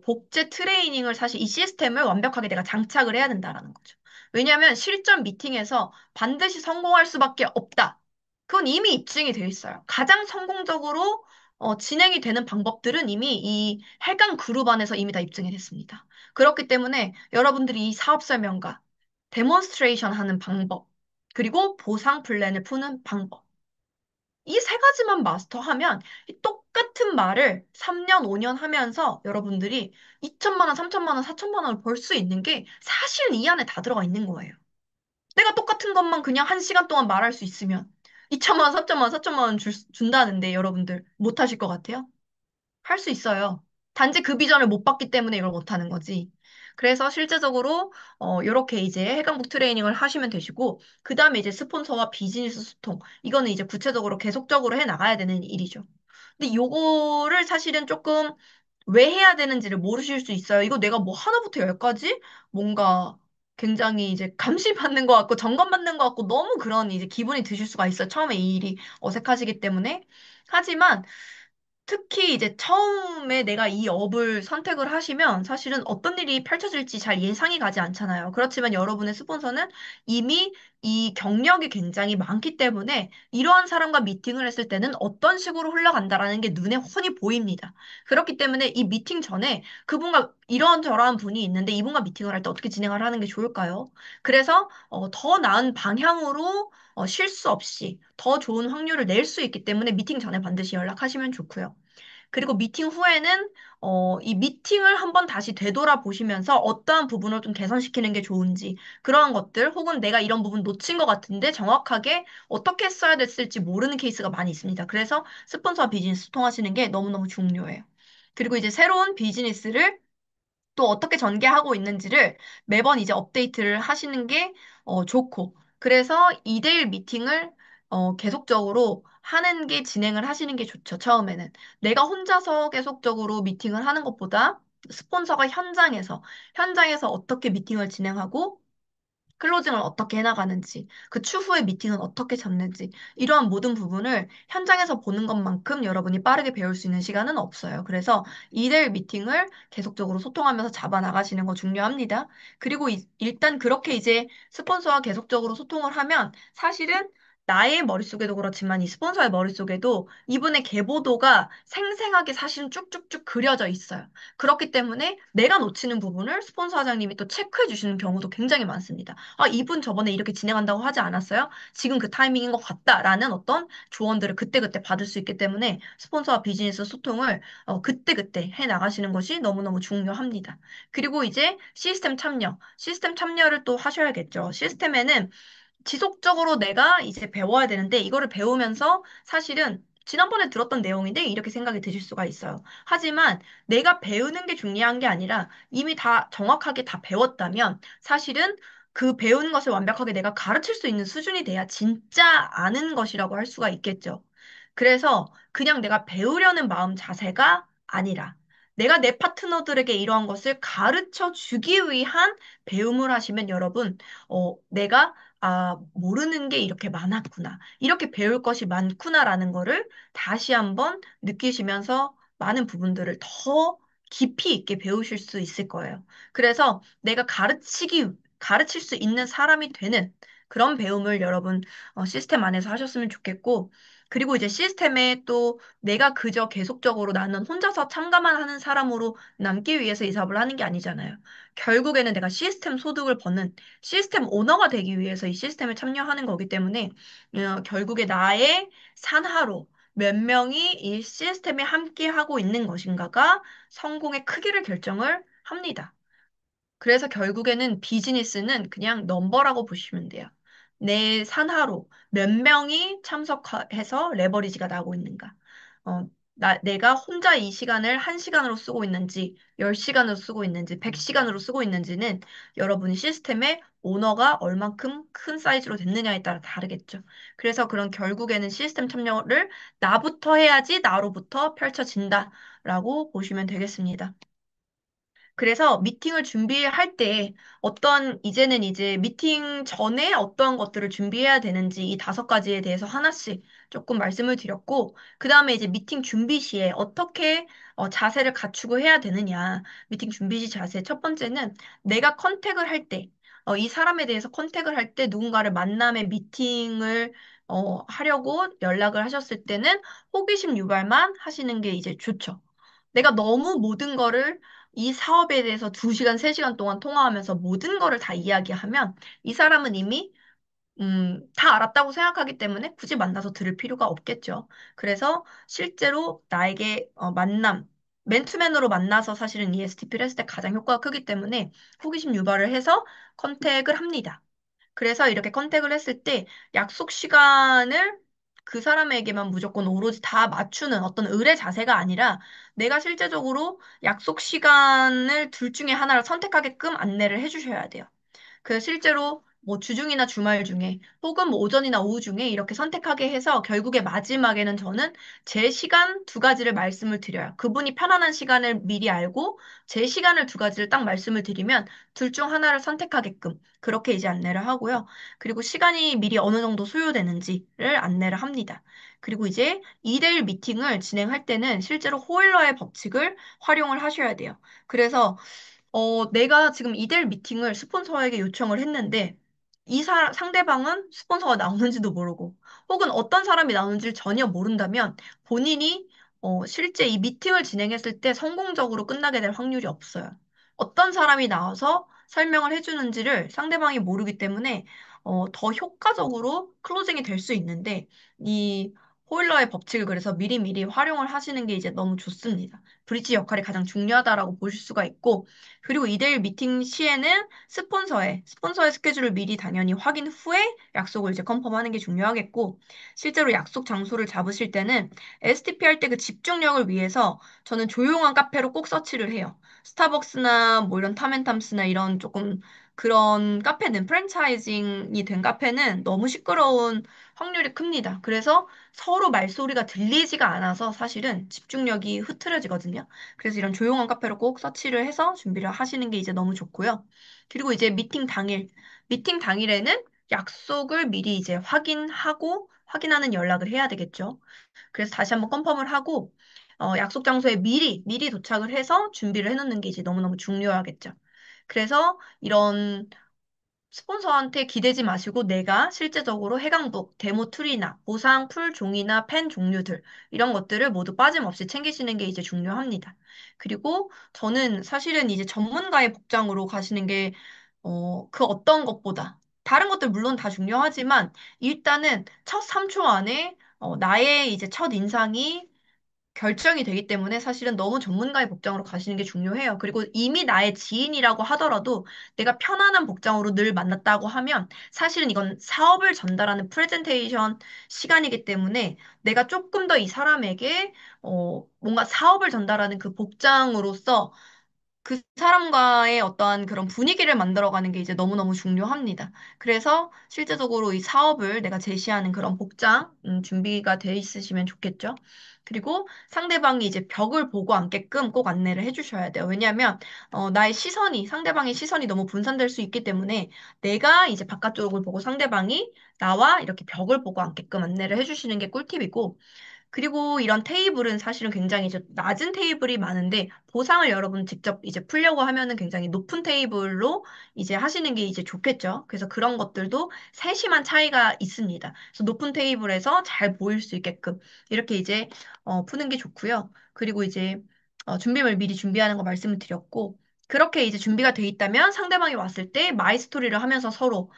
복제 트레이닝을 사실 이 시스템을 완벽하게 내가 장착을 해야 된다라는 거죠. 왜냐하면 실전 미팅에서 반드시 성공할 수밖에 없다. 그건 이미 입증이 되어 있어요. 가장 성공적으로 진행이 되는 방법들은 이미 이 해강 그룹 안에서 이미 다 입증이 됐습니다. 그렇기 때문에 여러분들이 이 사업 설명과 데몬스트레이션 하는 방법, 그리고 보상 플랜을 푸는 방법, 이 세 가지만 마스터하면 이 똑같은 말을 3년, 5년 하면서 여러분들이 2천만 원, 3천만 원, 4천만 원을 벌 수 있는 게 사실 이 안에 다 들어가 있는 거예요. 내가 똑같은 것만 그냥 1시간 동안 말할 수 있으면 2천만 원, 3천만 원, 4천만 원 준다는데 여러분들 못 하실 것 같아요? 할 수 있어요. 단지 그 비전을 못 봤기 때문에 이걸 못 하는 거지. 그래서 실제적으로 이렇게 이제 해강북 트레이닝을 하시면 되시고 그 다음에 이제 스폰서와 비즈니스 소통 이거는 이제 구체적으로 계속적으로 해 나가야 되는 일이죠. 근데 요거를 사실은 조금 왜 해야 되는지를 모르실 수 있어요. 이거 내가 뭐 하나부터 열까지 뭔가 굉장히 이제 감시받는 것 같고 점검받는 것 같고 너무 그런 이제 기분이 드실 수가 있어요. 처음에 이 일이 어색하시기 때문에. 하지만 특히 이제 처음에 내가 이 업을 선택을 하시면 사실은 어떤 일이 펼쳐질지 잘 예상이 가지 않잖아요. 그렇지만 여러분의 스폰서는 이미 이 경력이 굉장히 많기 때문에 이러한 사람과 미팅을 했을 때는 어떤 식으로 흘러간다라는 게 눈에 훤히 보입니다. 그렇기 때문에 이 미팅 전에 그분과 이런저런 분이 있는데 이분과 미팅을 할 때 어떻게 진행을 하는 게 좋을까요? 그래서 더 나은 방향으로 실수 없이 더 좋은 확률을 낼 수 있기 때문에 미팅 전에 반드시 연락하시면 좋고요. 그리고 미팅 후에는 이 미팅을 한번 다시 되돌아보시면서 어떠한 부분을 좀 개선시키는 게 좋은지 그러한 것들 혹은 내가 이런 부분 놓친 것 같은데 정확하게 어떻게 써야 됐을지 모르는 케이스가 많이 있습니다. 그래서 스폰서와 비즈니스 소통하시는 게 너무너무 중요해요. 그리고 이제 새로운 비즈니스를 또 어떻게 전개하고 있는지를 매번 이제 업데이트를 하시는 게 좋고, 그래서 2대1 미팅을 계속적으로 하는 게 진행을 하시는 게 좋죠, 처음에는. 내가 혼자서 계속적으로 미팅을 하는 것보다 스폰서가 현장에서 어떻게 미팅을 진행하고, 클로징을 어떻게 해나가는지, 그 추후의 미팅은 어떻게 잡는지, 이러한 모든 부분을 현장에서 보는 것만큼 여러분이 빠르게 배울 수 있는 시간은 없어요. 그래서 2대1 미팅을 계속적으로 소통하면서 잡아나가시는 거 중요합니다. 그리고 일단 그렇게 이제 스폰서와 계속적으로 소통을 하면 사실은 나의 머릿속에도 그렇지만 이 스폰서의 머릿속에도 이분의 계보도가 생생하게 사실은 쭉쭉쭉 그려져 있어요. 그렇기 때문에 내가 놓치는 부분을 스폰서 사장님이 또 체크해 주시는 경우도 굉장히 많습니다. 아, 이분 저번에 이렇게 진행한다고 하지 않았어요? 지금 그 타이밍인 것 같다라는 어떤 조언들을 그때그때 받을 수 있기 때문에 스폰서와 비즈니스 소통을 그때그때 해 나가시는 것이 너무너무 중요합니다. 그리고 이제 시스템 참여를 또 하셔야겠죠. 시스템에는 지속적으로 내가 이제 배워야 되는데 이거를 배우면서 사실은 지난번에 들었던 내용인데 이렇게 생각이 드실 수가 있어요. 하지만 내가 배우는 게 중요한 게 아니라 이미 다 정확하게 다 배웠다면 사실은 그 배운 것을 완벽하게 내가 가르칠 수 있는 수준이 돼야 진짜 아는 것이라고 할 수가 있겠죠. 그래서 그냥 내가 배우려는 마음 자세가 아니라 내가 내 파트너들에게 이러한 것을 가르쳐 주기 위한 배움을 하시면 여러분, 내가 모르는 게 이렇게 많았구나. 이렇게 배울 것이 많구나라는 거를 다시 한번 느끼시면서 많은 부분들을 더 깊이 있게 배우실 수 있을 거예요. 그래서 내가 가르칠 수 있는 사람이 되는 그런 배움을 여러분 시스템 안에서 하셨으면 좋겠고, 그리고 이제 시스템에 또 내가 그저 계속적으로 나는 혼자서 참가만 하는 사람으로 남기 위해서 이 사업을 하는 게 아니잖아요. 결국에는 내가 시스템 소득을 버는 시스템 오너가 되기 위해서 이 시스템에 참여하는 거기 때문에 결국에 나의 산하로 몇 명이 이 시스템에 함께 하고 있는 것인가가 성공의 크기를 결정을 합니다. 그래서 결국에는 비즈니스는 그냥 넘버라고 보시면 돼요. 내 산하로 몇 명이 참석해서 레버리지가 나고 있는가. 내가 혼자 이 시간을 1시간으로 쓰고 있는지, 10시간으로 쓰고 있는지, 100시간으로 쓰고 있는지는 여러분이 시스템의 오너가 얼만큼 큰 사이즈로 됐느냐에 따라 다르겠죠. 그래서 그런 결국에는 시스템 참여를 나부터 해야지 나로부터 펼쳐진다라고 보시면 되겠습니다. 그래서 미팅을 준비할 때 이제는 이제 미팅 전에 어떠한 것들을 준비해야 되는지 이 5가지에 대해서 하나씩 조금 말씀을 드렸고, 그 다음에 이제 미팅 준비 시에 어떻게 자세를 갖추고 해야 되느냐. 미팅 준비 시 자세 첫 번째는 내가 컨택을 할 때, 이 사람에 대해서 컨택을 할 때 누군가를 만남의 미팅을 하려고 연락을 하셨을 때는 호기심 유발만 하시는 게 이제 좋죠. 내가 너무 모든 거를 이 사업에 대해서 2시간, 3시간 동안 통화하면서 모든 거를 다 이야기하면 이 사람은 이미 다 알았다고 생각하기 때문에 굳이 만나서 들을 필요가 없겠죠. 그래서 실제로 나에게 맨투맨으로 만나서 사실은 ESTP를 했을 때 가장 효과가 크기 때문에 호기심 유발을 해서 컨택을 합니다. 그래서 이렇게 컨택을 했을 때 약속 시간을 그 사람에게만 무조건 오로지 다 맞추는 어떤 의뢰 자세가 아니라 내가 실제적으로 약속 시간을 둘 중에 하나를 선택하게끔 안내를 해주셔야 돼요. 그 실제로 뭐 주중이나 주말 중에 혹은 뭐 오전이나 오후 중에 이렇게 선택하게 해서 결국에 마지막에는 저는 제 시간 두 가지를 말씀을 드려요. 그분이 편안한 시간을 미리 알고 제 시간을 두 가지를 딱 말씀을 드리면 둘 중 하나를 선택하게끔 그렇게 이제 안내를 하고요. 그리고 시간이 미리 어느 정도 소요되는지를 안내를 합니다. 그리고 이제 2대1 미팅을 진행할 때는 실제로 호일러의 법칙을 활용을 하셔야 돼요. 그래서 내가 지금 이델 미팅을 스폰서에게 요청을 했는데, 상대방은 스폰서가 나오는지도 모르고, 혹은 어떤 사람이 나오는지를 전혀 모른다면, 본인이, 실제 이 미팅을 진행했을 때 성공적으로 끝나게 될 확률이 없어요. 어떤 사람이 나와서 설명을 해주는지를 상대방이 모르기 때문에, 더 효과적으로 클로징이 될 수 있는데, 이 호일러의 법칙을 그래서 미리미리 활용을 하시는 게 이제 너무 좋습니다. 브릿지 역할이 가장 중요하다라고 보실 수가 있고, 그리고 2대1 미팅 시에는 스폰서의 스케줄을 미리 당연히 확인 후에 약속을 이제 컨펌하는 게 중요하겠고, 실제로 약속 장소를 잡으실 때는 STP 할 때 그 집중력을 위해서 저는 조용한 카페로 꼭 서치를 해요. 스타벅스나 뭐 이런 타멘탐스나 이런 조금 그런 카페는 프랜차이징이 된 카페는 너무 시끄러운 확률이 큽니다. 그래서 서로 말소리가 들리지가 않아서 사실은 집중력이 흐트러지거든요. 그래서 이런 조용한 카페로 꼭 서치를 해서 준비를 하시는 게 이제 너무 좋고요. 그리고 이제 미팅 당일에는 약속을 미리 이제 확인하는 연락을 해야 되겠죠. 그래서 다시 한번 컨펌을 하고, 약속 장소에 미리 도착을 해서 준비를 해놓는 게 이제 너무너무 중요하겠죠. 그래서 이런 스폰서한테 기대지 마시고 내가 실제적으로 해강북, 데모 툴이나 보상 풀 종이나 펜 종류들 이런 것들을 모두 빠짐없이 챙기시는 게 이제 중요합니다. 그리고 저는 사실은 이제 전문가의 복장으로 가시는 게 그 어떤 것보다 다른 것들 물론 다 중요하지만 일단은 첫 3초 안에 나의 이제 첫 인상이 결정이 되기 때문에 사실은 너무 전문가의 복장으로 가시는 게 중요해요. 그리고 이미 나의 지인이라고 하더라도 내가 편안한 복장으로 늘 만났다고 하면 사실은 이건 사업을 전달하는 프레젠테이션 시간이기 때문에 내가 조금 더 이 사람에게 뭔가 사업을 전달하는 그 복장으로서 그 사람과의 어떠한 그런 분위기를 만들어가는 게 이제 너무너무 중요합니다. 그래서 실제적으로 이 사업을 내가 제시하는 그런 복장, 준비가 돼 있으시면 좋겠죠. 그리고 상대방이 이제 벽을 보고 앉게끔 꼭 안내를 해주셔야 돼요. 왜냐하면, 상대방의 시선이 너무 분산될 수 있기 때문에 내가 이제 바깥쪽을 보고 상대방이 나와 이렇게 벽을 보고 앉게끔 안내를 해주시는 게 꿀팁이고, 그리고 이런 테이블은 사실은 굉장히 이제 낮은 테이블이 많은데 보상을 여러분 직접 이제 풀려고 하면은 굉장히 높은 테이블로 이제 하시는 게 이제 좋겠죠. 그래서 그런 것들도 세심한 차이가 있습니다. 그래서 높은 테이블에서 잘 보일 수 있게끔 이렇게 이제 푸는 게 좋고요. 그리고 이제 준비물 미리 준비하는 거 말씀을 드렸고 그렇게 이제 준비가 돼 있다면 상대방이 왔을 때 마이 스토리를 하면서 서로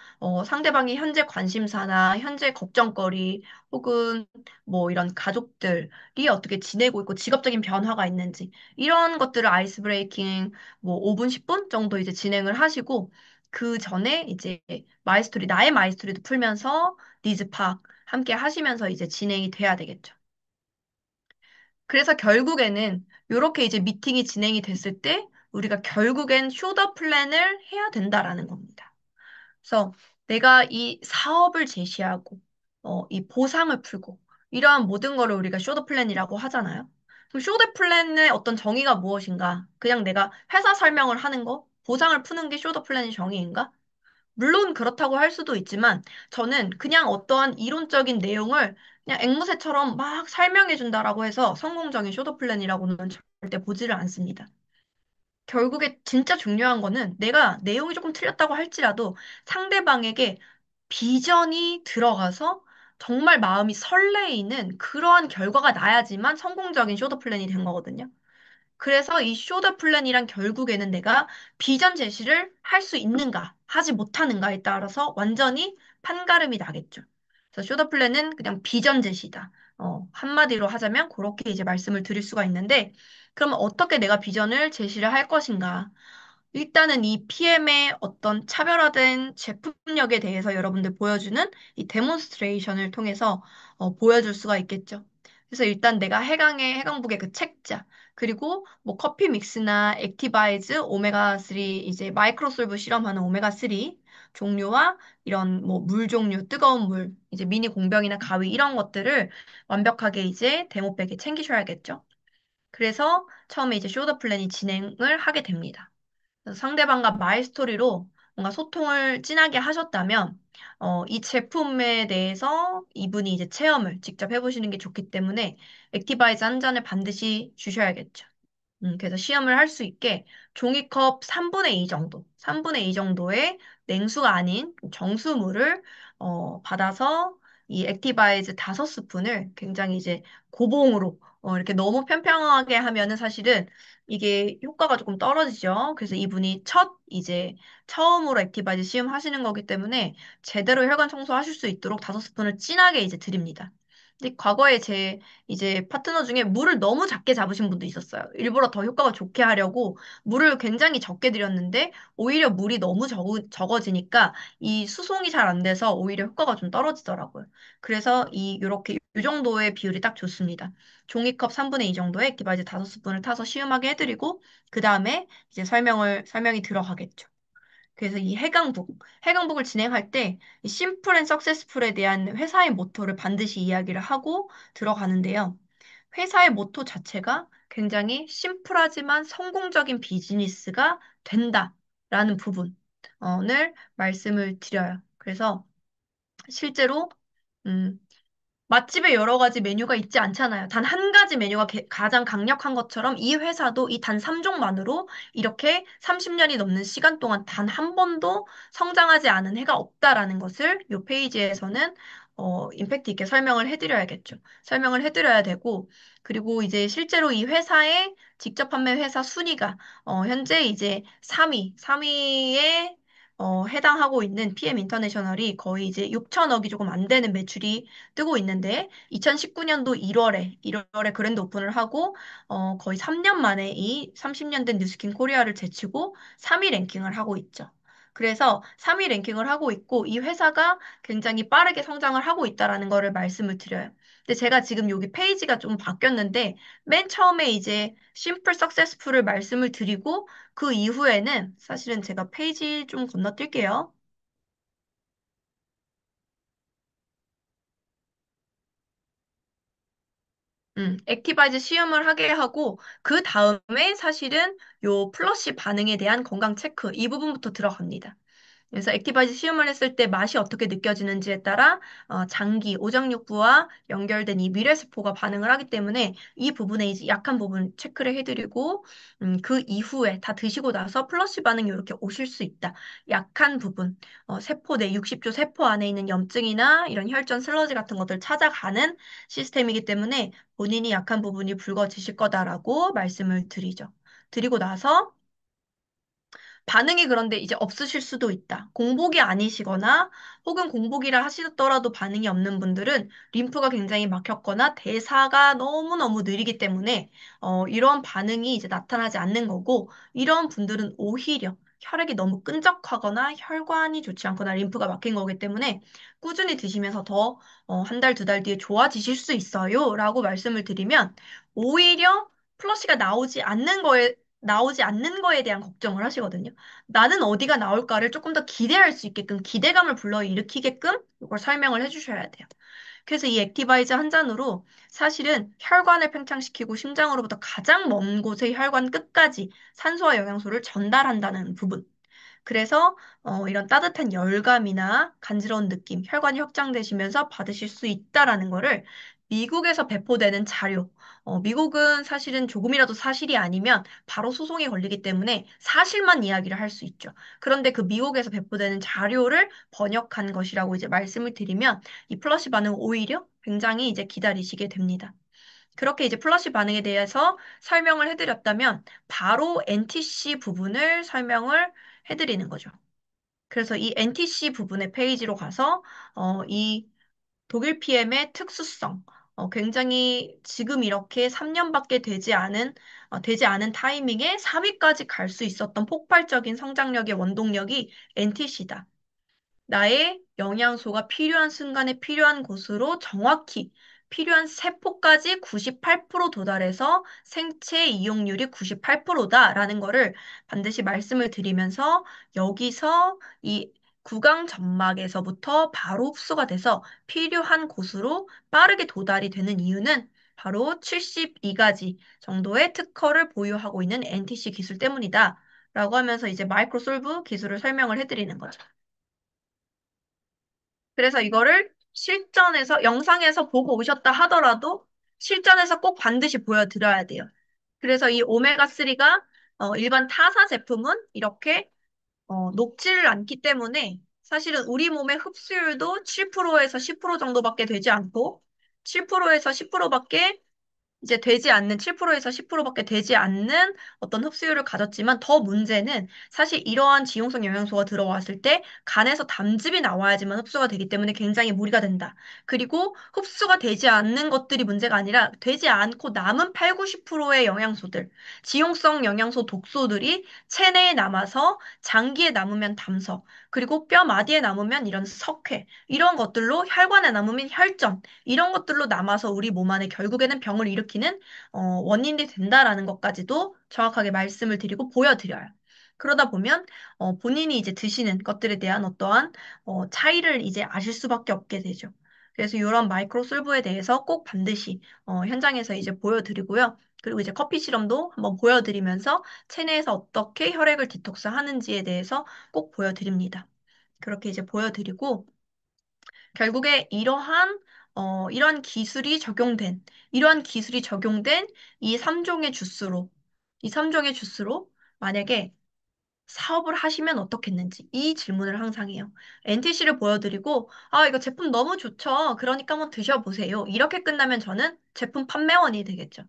상대방이 현재 관심사나 현재 걱정거리 혹은 뭐 이런 가족들이 어떻게 지내고 있고 직업적인 변화가 있는지 이런 것들을 아이스 브레이킹 뭐 5분, 10분 정도 이제 진행을 하시고 그 전에 이제 나의 마이스토리도 풀면서 니즈 파악 함께 하시면서 이제 진행이 돼야 되겠죠. 그래서 결국에는 이렇게 이제 미팅이 진행이 됐을 때 우리가 결국엔 쇼더 플랜을 해야 된다라는 겁니다. 그래서 내가 이 사업을 제시하고, 이 보상을 풀고, 이러한 모든 거를 우리가 쇼더 플랜이라고 하잖아요. 그럼 쇼더 플랜의 어떤 정의가 무엇인가? 그냥 내가 회사 설명을 하는 거, 보상을 푸는 게 쇼더 플랜의 정의인가? 물론 그렇다고 할 수도 있지만, 저는 그냥 어떠한 이론적인 내용을 그냥 앵무새처럼 막 설명해 준다라고 해서 성공적인 쇼더 플랜이라고는 절대 보지를 않습니다. 결국에 진짜 중요한 거는 내가 내용이 조금 틀렸다고 할지라도 상대방에게 비전이 들어가서 정말 마음이 설레이는 그러한 결과가 나야지만 성공적인 쇼도 플랜이 된 거거든요. 그래서 이 쇼더 플랜이란 결국에는 내가 비전 제시를 할 수 있는가, 하지 못하는가에 따라서 완전히 판가름이 나겠죠. 그래서 쇼더 플랜은 그냥 비전 제시다. 한마디로 하자면 그렇게 이제 말씀을 드릴 수가 있는데, 그러면 어떻게 내가 비전을 제시를 할 것인가? 일단은 이 PM의 어떤 차별화된 제품력에 대해서 여러분들 보여주는 이 데몬스트레이션을 통해서 보여줄 수가 있겠죠. 그래서 일단 내가 해강북의 그 책자, 그리고 뭐 커피 믹스나 액티바이즈, 오메가3, 이제 마이크로솔브 실험하는 오메가3 종류와 이런 뭐 물 종류, 뜨거운 물, 이제 미니 공병이나 가위 이런 것들을 완벽하게 이제 데모백에 챙기셔야겠죠. 그래서 처음에 이제 쇼더 플랜이 진행을 하게 됩니다. 그래서 상대방과 마의 스토리로 뭔가 소통을 진하게 하셨다면, 이 제품에 대해서 이분이 이제 체험을 직접 해보시는 게 좋기 때문에 액티바이즈 한 잔을 반드시 주셔야겠죠. 그래서 시험을 할 수 있게 종이컵 3분의 2 정도, 3분의 2 정도의 냉수가 아닌 정수물을 받아서 이 액티바이즈 5스푼을 굉장히 이제 고봉으로 이렇게 너무 평평하게 하면은 사실은 이게 효과가 조금 떨어지죠. 그래서 이분이 이제 처음으로 액티바이즈 시험 하시는 거기 때문에 제대로 혈관 청소하실 수 있도록 5스푼을 진하게 이제 드립니다. 근데 과거에 제 이제 파트너 중에 물을 너무 작게 잡으신 분도 있었어요. 일부러 더 효과가 좋게 하려고 물을 굉장히 적게 들였는데 오히려 물이 너무 적어지니까 이 수송이 잘 안 돼서 오히려 효과가 좀 떨어지더라고요. 그래서 요렇게 이 정도의 비율이 딱 좋습니다. 종이컵 3분의 2 정도에 기바지 5스푼을 타서 시음하게 해드리고 그 다음에 이제 설명이 들어가겠죠. 그래서 해강북을 진행할 때 이 심플 앤 석세스풀에 대한 회사의 모토를 반드시 이야기를 하고 들어가는데요. 회사의 모토 자체가 굉장히 심플하지만 성공적인 비즈니스가 된다라는 부분을 말씀을 드려요. 그래서 실제로 음, 맛집에 여러 가지 메뉴가 있지 않잖아요. 단 한 가지 메뉴가 가장 강력한 것처럼 이 회사도 이 단 3종만으로 이렇게 30년이 넘는 시간 동안 단 한 번도 성장하지 않은 해가 없다라는 것을 이 페이지에서는 임팩트 있게 설명을 해드려야겠죠. 설명을 해드려야 되고, 그리고 이제 실제로 이 회사의 직접 판매 회사 순위가 현재 이제 3위에 해당하고 있는 PM 인터내셔널이 거의 이제 6천억이 조금 안 되는 매출이 뜨고 있는데 2019년도 1월에 그랜드 오픈을 하고 거의 3년 만에 이 30년 된 뉴스킨 코리아를 제치고 3위 랭킹을 하고 있죠. 그래서 3위 랭킹을 하고 있고 이 회사가 굉장히 빠르게 성장을 하고 있다라는 거를 말씀을 드려요. 근데 제가 지금 여기 페이지가 좀 바뀌었는데 맨 처음에 이제 심플 석세스풀을 말씀을 드리고 그 이후에는 사실은 제가 페이지 좀 건너뛸게요. 액티바이즈 시험을 하게 하고, 그 다음에 사실은 요 플러시 반응에 대한 건강 체크, 이 부분부터 들어갑니다. 그래서 액티바이즈 시험을 했을 때 맛이 어떻게 느껴지는지에 따라 장기, 오장육부와 연결된 이 미래세포가 반응을 하기 때문에 이 부분에 이제 약한 부분 체크를 해드리고 그 이후에 다 드시고 나서 플러시 반응이 이렇게 오실 수 있다. 약한 부분, 세포 내 60조 세포 안에 있는 염증이나 이런 혈전 슬러지 같은 것들 찾아가는 시스템이기 때문에 본인이 약한 부분이 붉어지실 거다라고 말씀을 드리죠. 드리고 나서 반응이 그런데 이제 없으실 수도 있다. 공복이 아니시거나 혹은 공복이라 하시더라도 반응이 없는 분들은 림프가 굉장히 막혔거나 대사가 너무너무 느리기 때문에 이런 반응이 이제 나타나지 않는 거고 이런 분들은 오히려 혈액이 너무 끈적하거나 혈관이 좋지 않거나 림프가 막힌 거기 때문에 꾸준히 드시면서 더 한 달, 두 달 뒤에 좋아지실 수 있어요. 라고 말씀을 드리면 오히려 플러시가 나오지 않는 거에 대한 걱정을 하시거든요. 나는 어디가 나올까를 조금 더 기대할 수 있게끔 기대감을 불러일으키게끔 이걸 설명을 해주셔야 돼요. 그래서 이 액티바이즈 한 잔으로 사실은 혈관을 팽창시키고 심장으로부터 가장 먼 곳의 혈관 끝까지 산소와 영양소를 전달한다는 부분. 그래서 이런 따뜻한 열감이나 간지러운 느낌, 혈관이 확장되시면서 받으실 수 있다라는 거를 미국에서 배포되는 자료, 미국은 사실은 조금이라도 사실이 아니면 바로 소송이 걸리기 때문에 사실만 이야기를 할 수 있죠. 그런데 그 미국에서 배포되는 자료를 번역한 것이라고 이제 말씀을 드리면 이 플러시 반응 오히려 굉장히 이제 기다리시게 됩니다. 그렇게 이제 플러시 반응에 대해서 설명을 해드렸다면 바로 NTC 부분을 설명을 해드리는 거죠. 그래서 이 NTC 부분의 페이지로 가서 이 독일 PM의 특수성, 굉장히 지금 이렇게 3년밖에 되지 않은 타이밍에 3위까지 갈 수 있었던 폭발적인 성장력의 원동력이 NTC다. 나의 영양소가 필요한 순간에 필요한 곳으로 정확히 필요한 세포까지 98% 도달해서 생체 이용률이 98%다라는 거를 반드시 말씀을 드리면서 여기서 이 구강 점막에서부터 바로 흡수가 돼서 필요한 곳으로 빠르게 도달이 되는 이유는 바로 72가지 정도의 특허를 보유하고 있는 NTC 기술 때문이다. 라고 하면서 이제 마이크로솔브 기술을 설명을 해드리는 거죠. 그래서 이거를 실전에서, 영상에서 보고 오셨다 하더라도 실전에서 꼭 반드시 보여드려야 돼요. 그래서 이 오메가3가 일반 타사 제품은 이렇게 녹지를 않기 때문에 사실은 우리 몸의 흡수율도 7%에서 10% 정도밖에 되지 않고 7%에서 10%밖에 이제 되지 않는 7%에서 10%밖에 되지 않는 어떤 흡수율을 가졌지만 더 문제는 사실 이러한 지용성 영양소가 들어왔을 때 간에서 담즙이 나와야지만 흡수가 되기 때문에 굉장히 무리가 된다. 그리고 흡수가 되지 않는 것들이 문제가 아니라 되지 않고 남은 8, 90%의 영양소들, 지용성 영양소 독소들이 체내에 남아서 장기에 남으면 담석, 그리고 뼈 마디에 남으면 이런 석회, 이런 것들로 혈관에 남으면 혈전, 이런 것들로 남아서 우리 몸 안에 결국에는 병을 일으키는 원인이 된다라는 것까지도 정확하게 말씀을 드리고 보여드려요. 그러다 보면 본인이 이제 드시는 것들에 대한 어떠한 차이를 이제 아실 수밖에 없게 되죠. 그래서 이런 마이크로 솔브에 대해서 꼭 반드시 현장에서 이제 보여드리고요. 그리고 이제 커피 실험도 한번 보여드리면서 체내에서 어떻게 혈액을 디톡스 하는지에 대해서 꼭 보여드립니다. 그렇게 이제 보여드리고 결국에 이러한 기술이 적용된 이 3종의 주스로, 이 3종의 주스로 만약에 사업을 하시면 어떻겠는지 이 질문을 항상 해요. NTC를 보여드리고, 아, 이거 제품 너무 좋죠. 그러니까 한번 드셔보세요. 이렇게 끝나면 저는 제품 판매원이 되겠죠.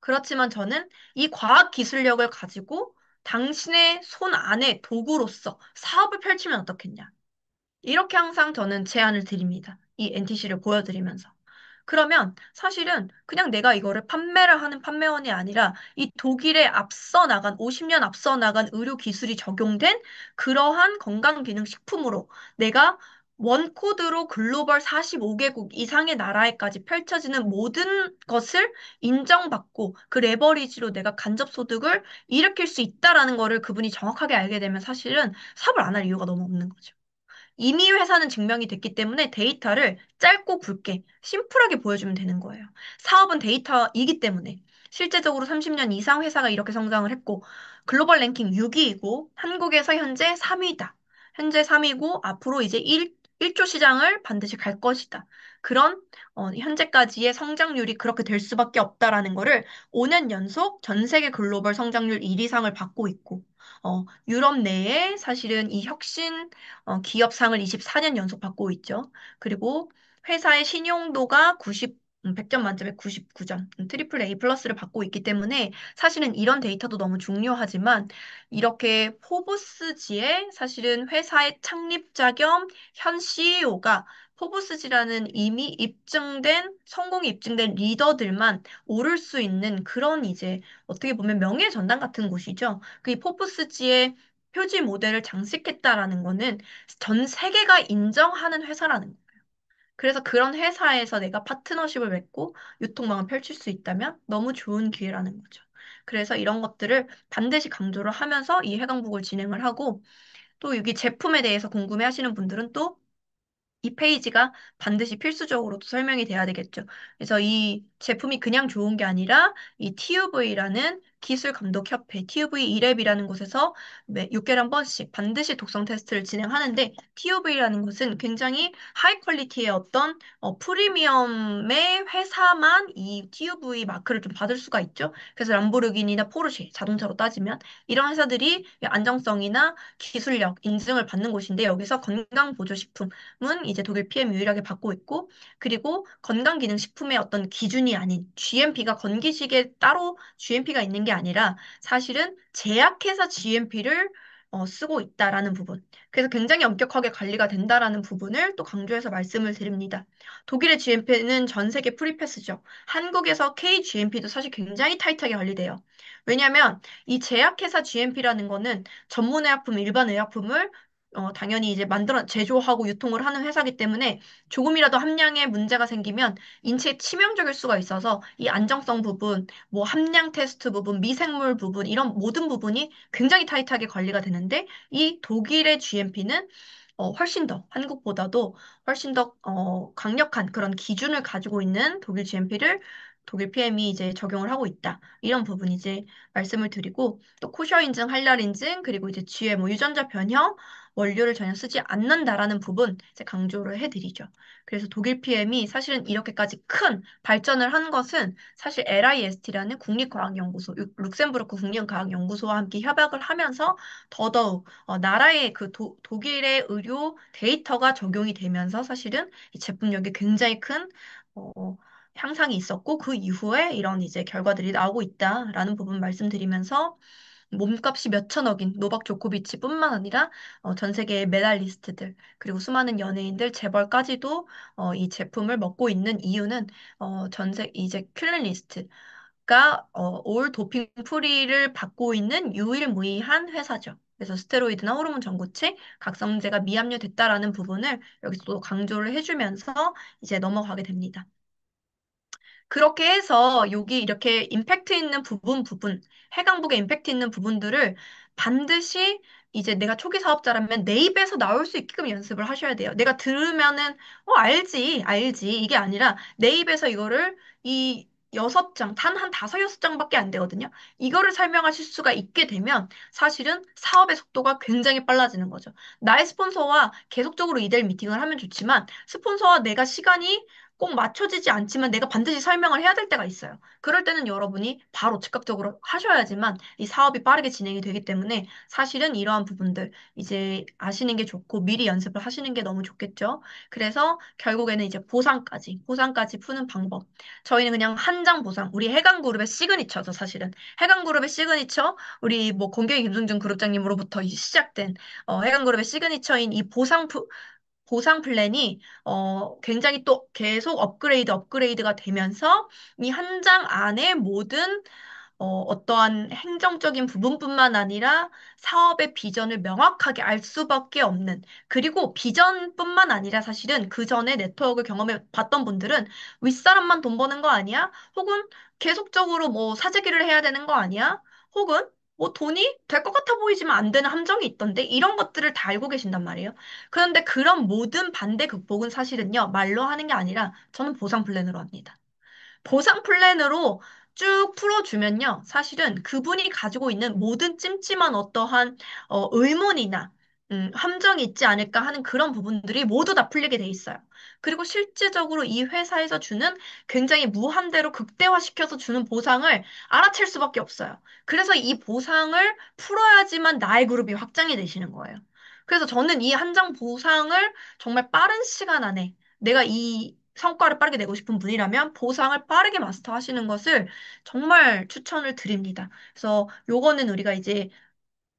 그렇지만 저는 이 과학 기술력을 가지고 당신의 손 안에 도구로서 사업을 펼치면 어떻겠냐. 이렇게 항상 저는 제안을 드립니다. 이 NTC를 보여드리면서. 그러면 사실은 그냥 내가 이거를 판매를 하는 판매원이 아니라 이 독일에 앞서 나간, 50년 앞서 나간 의료 기술이 적용된 그러한 건강기능식품으로 내가 원코드로 글로벌 45개국 이상의 나라에까지 펼쳐지는 모든 것을 인정받고 그 레버리지로 내가 간접소득을 일으킬 수 있다라는 거를 그분이 정확하게 알게 되면 사실은 사업을 안 할 이유가 너무 없는 거죠. 이미 회사는 증명이 됐기 때문에 데이터를 짧고 굵게 심플하게 보여주면 되는 거예요. 사업은 데이터이기 때문에 실제적으로 30년 이상 회사가 이렇게 성장을 했고 글로벌 랭킹 6위이고 한국에서 현재 3위다. 현재 3위고 앞으로 이제 1조 시장을 반드시 갈 것이다. 그런 현재까지의 성장률이 그렇게 될 수밖에 없다라는 거를 5년 연속 전 세계 글로벌 성장률 1위 상을 받고 있고 유럽 내에 사실은 이 혁신 기업상을 24년 연속 받고 있죠. 그리고 회사의 신용도가 100점 만점에 99점, 트리플 A 플러스를 받고 있기 때문에 사실은 이런 데이터도 너무 중요하지만 이렇게 포브스지의 사실은 회사의 창립자 겸 현 CEO가 포브스지라는 이미 성공이 입증된 리더들만 오를 수 있는 그런 이제 어떻게 보면 명예 전당 같은 곳이죠. 그 포브스지의 표지 모델을 장식했다라는 거는 전 세계가 인정하는 회사라는 거예요. 그래서 그런 회사에서 내가 파트너십을 맺고 유통망을 펼칠 수 있다면 너무 좋은 기회라는 거죠. 그래서 이런 것들을 반드시 강조를 하면서 이 해강국을 진행을 하고 또 여기 제품에 대해서 궁금해 하시는 분들은 또 이 페이지가 반드시 필수적으로 또 설명이 돼야 되겠죠. 그래서 이 제품이 그냥 좋은 게 아니라 이 TUV라는 기술감독협회 TUV 이랩이라는 곳에서 매 6개월에 한 번씩 반드시 독성 테스트를 진행하는데 TUV라는 곳은 굉장히 하이 퀄리티의 어떤 프리미엄의 회사만 이 TUV 마크를 좀 받을 수가 있죠. 그래서 람보르기니나 포르쉐 자동차로 따지면 이런 회사들이 안정성이나 기술력 인증을 받는 곳인데 여기서 건강보조식품은 이제 독일 PM 유일하게 받고 있고 그리고 건강기능식품의 어떤 기준이 아닌 GMP가 건기식에 따로 GMP가 있는 게 아니라 사실은 제약회사 GMP를 쓰고 있다라는 부분. 그래서 굉장히 엄격하게 관리가 된다라는 부분을 또 강조해서 말씀을 드립니다. 독일의 GMP는 전 세계 프리패스죠. 한국에서 KGMP도 사실 굉장히 타이트하게 관리돼요. 왜냐하면 이 제약회사 GMP라는 거는 전문의약품, 일반 의약품을 당연히 이제 제조하고 유통을 하는 회사이기 때문에 조금이라도 함량에 문제가 생기면 인체에 치명적일 수가 있어서 이 안정성 부분, 뭐 함량 테스트 부분, 미생물 부분, 이런 모든 부분이 굉장히 타이트하게 관리가 되는데 이 독일의 GMP는 훨씬 더 한국보다도 훨씬 더 강력한 그런 기준을 가지고 있는 독일 GMP를 독일 PM이 이제 적용을 하고 있다. 이런 부분 이제 말씀을 드리고 또 코셔 인증, 할랄 인증, 그리고 이제 GMO 유전자 변형 원료를 전혀 쓰지 않는다라는 부분 이제 강조를 해드리죠. 그래서 독일 PM이 사실은 이렇게까지 큰 발전을 한 것은 사실 LIST라는 국립과학연구소, 룩셈부르크 국립과학연구소와 함께 협약을 하면서 더더욱 나라의 그 독일의 의료 데이터가 적용이 되면서 사실은 이 제품력에 굉장히 큰 향상이 있었고 그 이후에 이런 이제 결과들이 나오고 있다라는 부분 말씀드리면서 몸값이 몇 천억인 노박 조코비치뿐만 아니라 전 세계의 메달리스트들 그리고 수많은 연예인들 재벌까지도 이 제품을 먹고 있는 이유는 전세 이제 킬링리스트가 올 도핑 프리를 받고 있는 유일무이한 회사죠. 그래서 스테로이드나 호르몬 전구체, 각성제가 미함유됐다라는 부분을 여기서 또 강조를 해주면서 이제 넘어가게 됩니다. 그렇게 해서 여기 이렇게 임팩트 있는 해강북에 임팩트 있는 부분들을 반드시 이제 내가 초기 사업자라면 내 입에서 나올 수 있게끔 연습을 하셔야 돼요. 내가 들으면은, 알지. 이게 아니라 내 입에서 이거를 이 6장, 단 한 다섯, 여섯 장밖에 안 되거든요. 이거를 설명하실 수가 있게 되면 사실은 사업의 속도가 굉장히 빨라지는 거죠. 나의 스폰서와 계속적으로 이대일 미팅을 하면 좋지만 스폰서와 내가 시간이 꼭 맞춰지지 않지만 내가 반드시 설명을 해야 될 때가 있어요. 그럴 때는 여러분이 바로 즉각적으로 하셔야지만 이 사업이 빠르게 진행이 되기 때문에 사실은 이러한 부분들 이제 아시는 게 좋고 미리 연습을 하시는 게 너무 좋겠죠. 그래서 결국에는 이제 보상까지 푸는 방법. 저희는 그냥 한 장 보상, 우리 해강그룹의 시그니처죠, 사실은. 해강그룹의 시그니처, 우리 뭐 공경희 김승준 그룹장님으로부터 시작된 해강그룹의 시그니처인 이 보상 플랜이 굉장히 또 계속 업그레이드가 되면서 이 한 장 안에 모든 어떠한 행정적인 부분뿐만 아니라 사업의 비전을 명확하게 알 수밖에 없는 그리고 비전뿐만 아니라 사실은 그 전에 네트워크 경험해 봤던 분들은 윗사람만 돈 버는 거 아니야? 혹은 계속적으로 뭐 사재기를 해야 되는 거 아니야? 혹은 뭐 돈이 될 것 같아 보이지만 안 되는 함정이 있던데 이런 것들을 다 알고 계신단 말이에요. 그런데 그런 모든 반대 극복은 사실은요 말로 하는 게 아니라 저는 보상 플랜으로 합니다. 보상 플랜으로 쭉 풀어주면요. 사실은 그분이 가지고 있는 모든 찜찜한 어떠한 의문이나 함정이 있지 않을까 하는 그런 부분들이 모두 다 풀리게 돼 있어요. 그리고 실제적으로 이 회사에서 주는 굉장히 무한대로 극대화시켜서 주는 보상을 알아챌 수밖에 없어요. 그래서 이 보상을 풀어야지만 나의 그룹이 확장이 되시는 거예요. 그래서 저는 이 한 장 보상을 정말 빠른 시간 안에 내가 이 성과를 빠르게 내고 싶은 분이라면 보상을 빠르게 마스터하시는 것을 정말 추천을 드립니다. 그래서 요거는 우리가 이제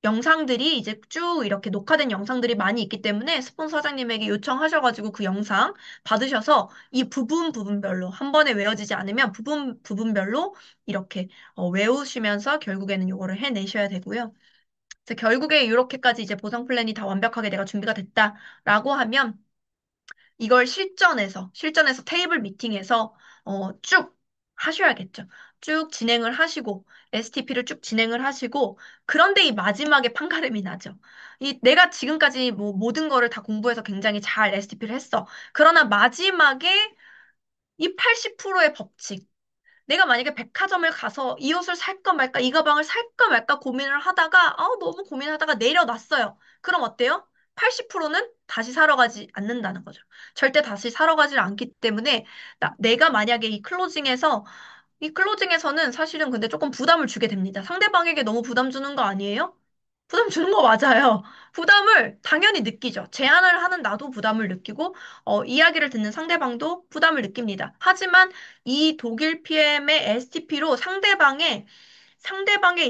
영상들이 이제 쭉 이렇게 녹화된 영상들이 많이 있기 때문에 스폰서 사장님에게 요청하셔가지고 그 영상 받으셔서 이 부분별로 한 번에 외워지지 않으면 부분별로 이렇게 외우시면서 결국에는 요거를 해내셔야 되고요. 그래서 결국에 이렇게까지 이제 보상 플랜이 다 완벽하게 내가 준비가 됐다라고 하면 이걸 실전에서 테이블 미팅에서 쭉 하셔야겠죠. 쭉 진행을 하시고, STP를 쭉 진행을 하시고, 그런데 이 마지막에 판가름이 나죠. 이 내가 지금까지 뭐 모든 거를 다 공부해서 굉장히 잘 STP를 했어. 그러나 마지막에 이 80%의 법칙, 내가 만약에 백화점을 가서 이 옷을 살까 말까, 이 가방을 살까 말까 고민을 하다가, 너무 고민하다가 내려놨어요. 그럼 어때요? 80%는 다시 사러 가지 않는다는 거죠. 절대 다시 사러 가지 않기 때문에, 내가 만약에 이 클로징에서는 사실은 근데 조금 부담을 주게 됩니다. 상대방에게 너무 부담 주는 거 아니에요? 부담 주는 거 맞아요. 부담을 당연히 느끼죠. 제안을 하는 나도 부담을 느끼고, 이야기를 듣는 상대방도 부담을 느낍니다. 하지만 이 독일 PM의 STP로 상대방의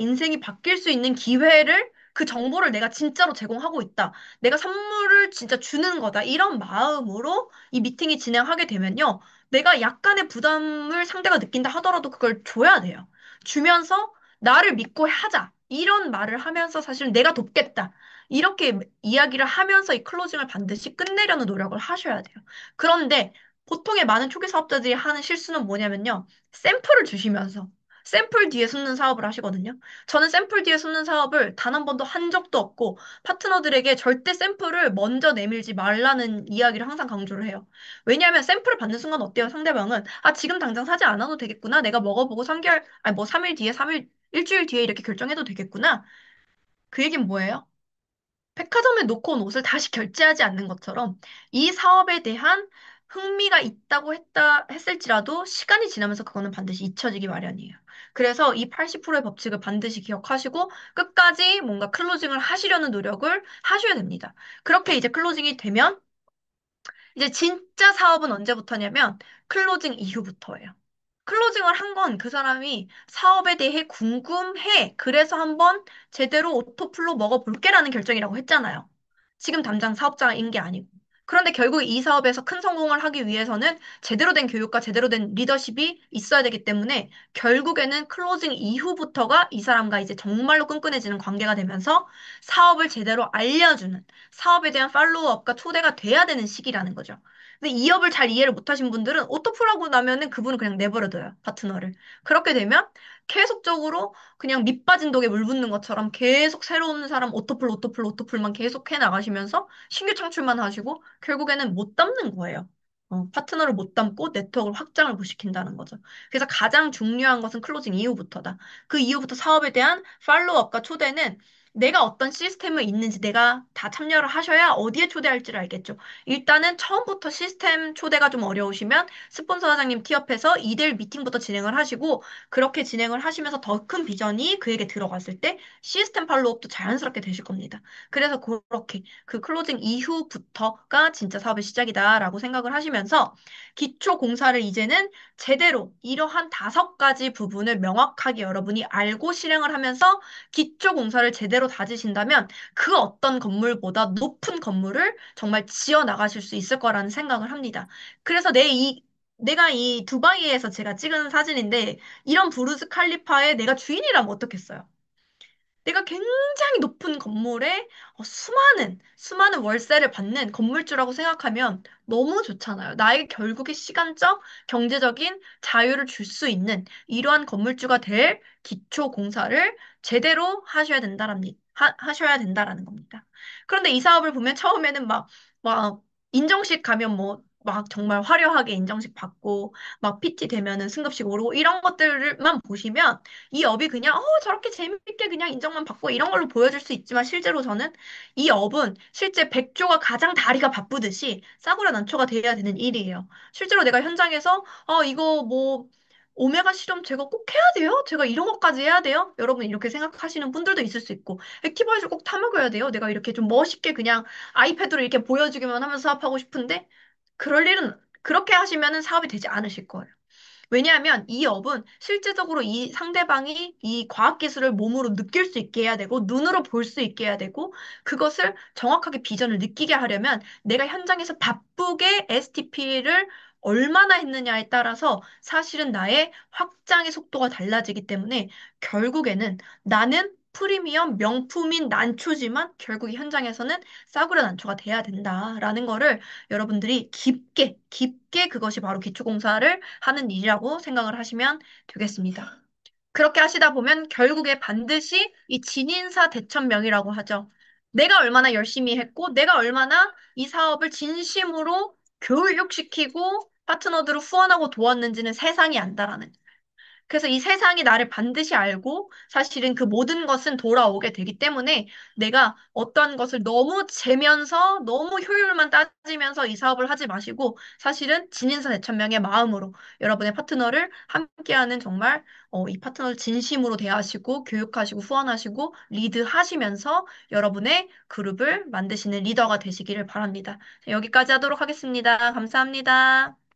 인생이 바뀔 수 있는 기회를 그 정보를 내가 진짜로 제공하고 있다. 내가 선물을 진짜 주는 거다. 이런 마음으로 이 미팅이 진행하게 되면요. 내가 약간의 부담을 상대가 느낀다 하더라도 그걸 줘야 돼요. 주면서 나를 믿고 하자. 이런 말을 하면서 사실 내가 돕겠다. 이렇게 이야기를 하면서 이 클로징을 반드시 끝내려는 노력을 하셔야 돼요. 그런데 보통의 많은 초기 사업자들이 하는 실수는 뭐냐면요. 샘플을 주시면서 샘플 뒤에 숨는 사업을 하시거든요. 저는 샘플 뒤에 숨는 사업을 단 한 번도 한 적도 없고 파트너들에게 절대 샘플을 먼저 내밀지 말라는 이야기를 항상 강조를 해요. 왜냐하면 샘플을 받는 순간 어때요? 상대방은 지금 당장 사지 않아도 되겠구나. 내가 먹어보고 3개월, 아니 뭐 3일 뒤에, 3일, 일주일 뒤에 이렇게 결정해도 되겠구나. 그 얘기는 뭐예요? 백화점에 놓고 온 옷을 다시 결제하지 않는 것처럼 이 사업에 대한 흥미가 있다고 했을지라도 시간이 지나면서 그거는 반드시 잊혀지기 마련이에요. 그래서 이 80%의 법칙을 반드시 기억하시고 끝까지 뭔가 클로징을 하시려는 노력을 하셔야 됩니다. 그렇게 이제 클로징이 되면 이제 진짜 사업은 언제부터냐면 클로징 이후부터예요. 클로징을 한 건 그 사람이 사업에 대해 궁금해. 그래서 한번 제대로 오토플로 먹어볼게라는 결정이라고 했잖아요. 지금 당장 사업자인 게 아니고. 그런데 결국 이 사업에서 큰 성공을 하기 위해서는 제대로 된 교육과 제대로 된 리더십이 있어야 되기 때문에 결국에는 클로징 이후부터가 이 사람과 이제 정말로 끈끈해지는 관계가 되면서 사업을 제대로 알려주는 사업에 대한 팔로우업과 초대가 돼야 되는 시기라는 거죠. 근데 이 업을 잘 이해를 못하신 분들은 오토플하고 나면은 그분은 그냥 내버려둬요, 파트너를. 그렇게 되면 계속적으로 그냥 밑 빠진 독에 물 붓는 것처럼 계속 새로운 사람 오토플만 계속 해 나가시면서 신규 창출만 하시고 결국에는 못 담는 거예요. 파트너를 못 담고 네트워크를 확장을 못 시킨다는 거죠. 그래서 가장 중요한 것은 클로징 이후부터다. 그 이후부터 사업에 대한 팔로우업과 초대는 내가 어떤 시스템을 있는지 내가 다 참여를 하셔야 어디에 초대할지를 알겠죠. 일단은 처음부터 시스템 초대가 좀 어려우시면 스폰서 사장님 티업해서 2대1 미팅부터 진행을 하시고 그렇게 진행을 하시면서 더 큰 비전이 그에게 들어갔을 때 시스템 팔로우업도 자연스럽게 되실 겁니다. 그래서 그렇게 그 클로징 이후부터가 진짜 사업의 시작이다라고 생각을 하시면서 기초 공사를 이제는 제대로 이러한 5가지 부분을 명확하게 여러분이 알고 실행을 하면서 기초 공사를 제대로 다지신다면 그 어떤 건물보다 높은 건물을 정말 지어 나가실 수 있을 거라는 생각을 합니다. 그래서 내가 이 두바이에서 제가 찍은 사진인데 이런 부르즈 칼리파에 내가 주인이라면 어떻겠어요? 내가 굉장히 높은 건물에 수많은 월세를 받는 건물주라고 생각하면 너무 좋잖아요. 나에게 결국에 시간적, 경제적인 자유를 줄 수 있는 이러한 건물주가 될 기초 공사를 제대로 하셔야 된다라는 겁니다. 그런데 이 사업을 보면 처음에는 막, 인정식 가면 막 정말 화려하게 인정식 받고, 막 PT 되면은 승급식 오르고 이런 것들만 보시면 이 업이 그냥 저렇게 재밌게 그냥 인정만 받고 이런 걸로 보여줄 수 있지만 실제로 저는 이 업은 실제 백조가 가장 다리가 바쁘듯이 싸구려 난초가 돼야 되는 일이에요. 실제로 내가 현장에서 이거 뭐 오메가 실험 제가 꼭 해야 돼요? 제가 이런 것까지 해야 돼요? 여러분 이렇게 생각하시는 분들도 있을 수 있고 액티바이저 꼭 타먹어야 돼요? 내가 이렇게 좀 멋있게 그냥 아이패드로 이렇게 보여주기만 하면서 사업하고 싶은데 그럴 일은 그렇게 하시면은 사업이 되지 않으실 거예요. 왜냐하면 이 업은 실제적으로 이 상대방이 이 과학기술을 몸으로 느낄 수 있게 해야 되고, 눈으로 볼 수 있게 해야 되고, 그것을 정확하게 비전을 느끼게 하려면 내가 현장에서 바쁘게 STP를 얼마나 했느냐에 따라서 사실은 나의 확장의 속도가 달라지기 때문에 결국에는 나는 프리미엄 명품인 난초지만 결국 이 현장에서는 싸구려 난초가 돼야 된다라는 거를 여러분들이 깊게 그것이 바로 기초공사를 하는 일이라고 생각을 하시면 되겠습니다. 그렇게 하시다 보면 결국에 반드시 이 진인사 대천명이라고 하죠. 내가 얼마나 열심히 했고, 내가 얼마나 이 사업을 진심으로 교육시키고 파트너들을 후원하고 도왔는지는 세상이 안다라는. 그래서 이 세상이 나를 반드시 알고 사실은 그 모든 것은 돌아오게 되기 때문에 내가 어떤 것을 너무 재면서 너무 효율만 따지면서 이 사업을 하지 마시고 사실은 진인사 대천명의 마음으로 여러분의 파트너를 함께하는 정말 이 파트너를 진심으로 대하시고 교육하시고 후원하시고 리드하시면서 여러분의 그룹을 만드시는 리더가 되시기를 바랍니다. 여기까지 하도록 하겠습니다. 감사합니다.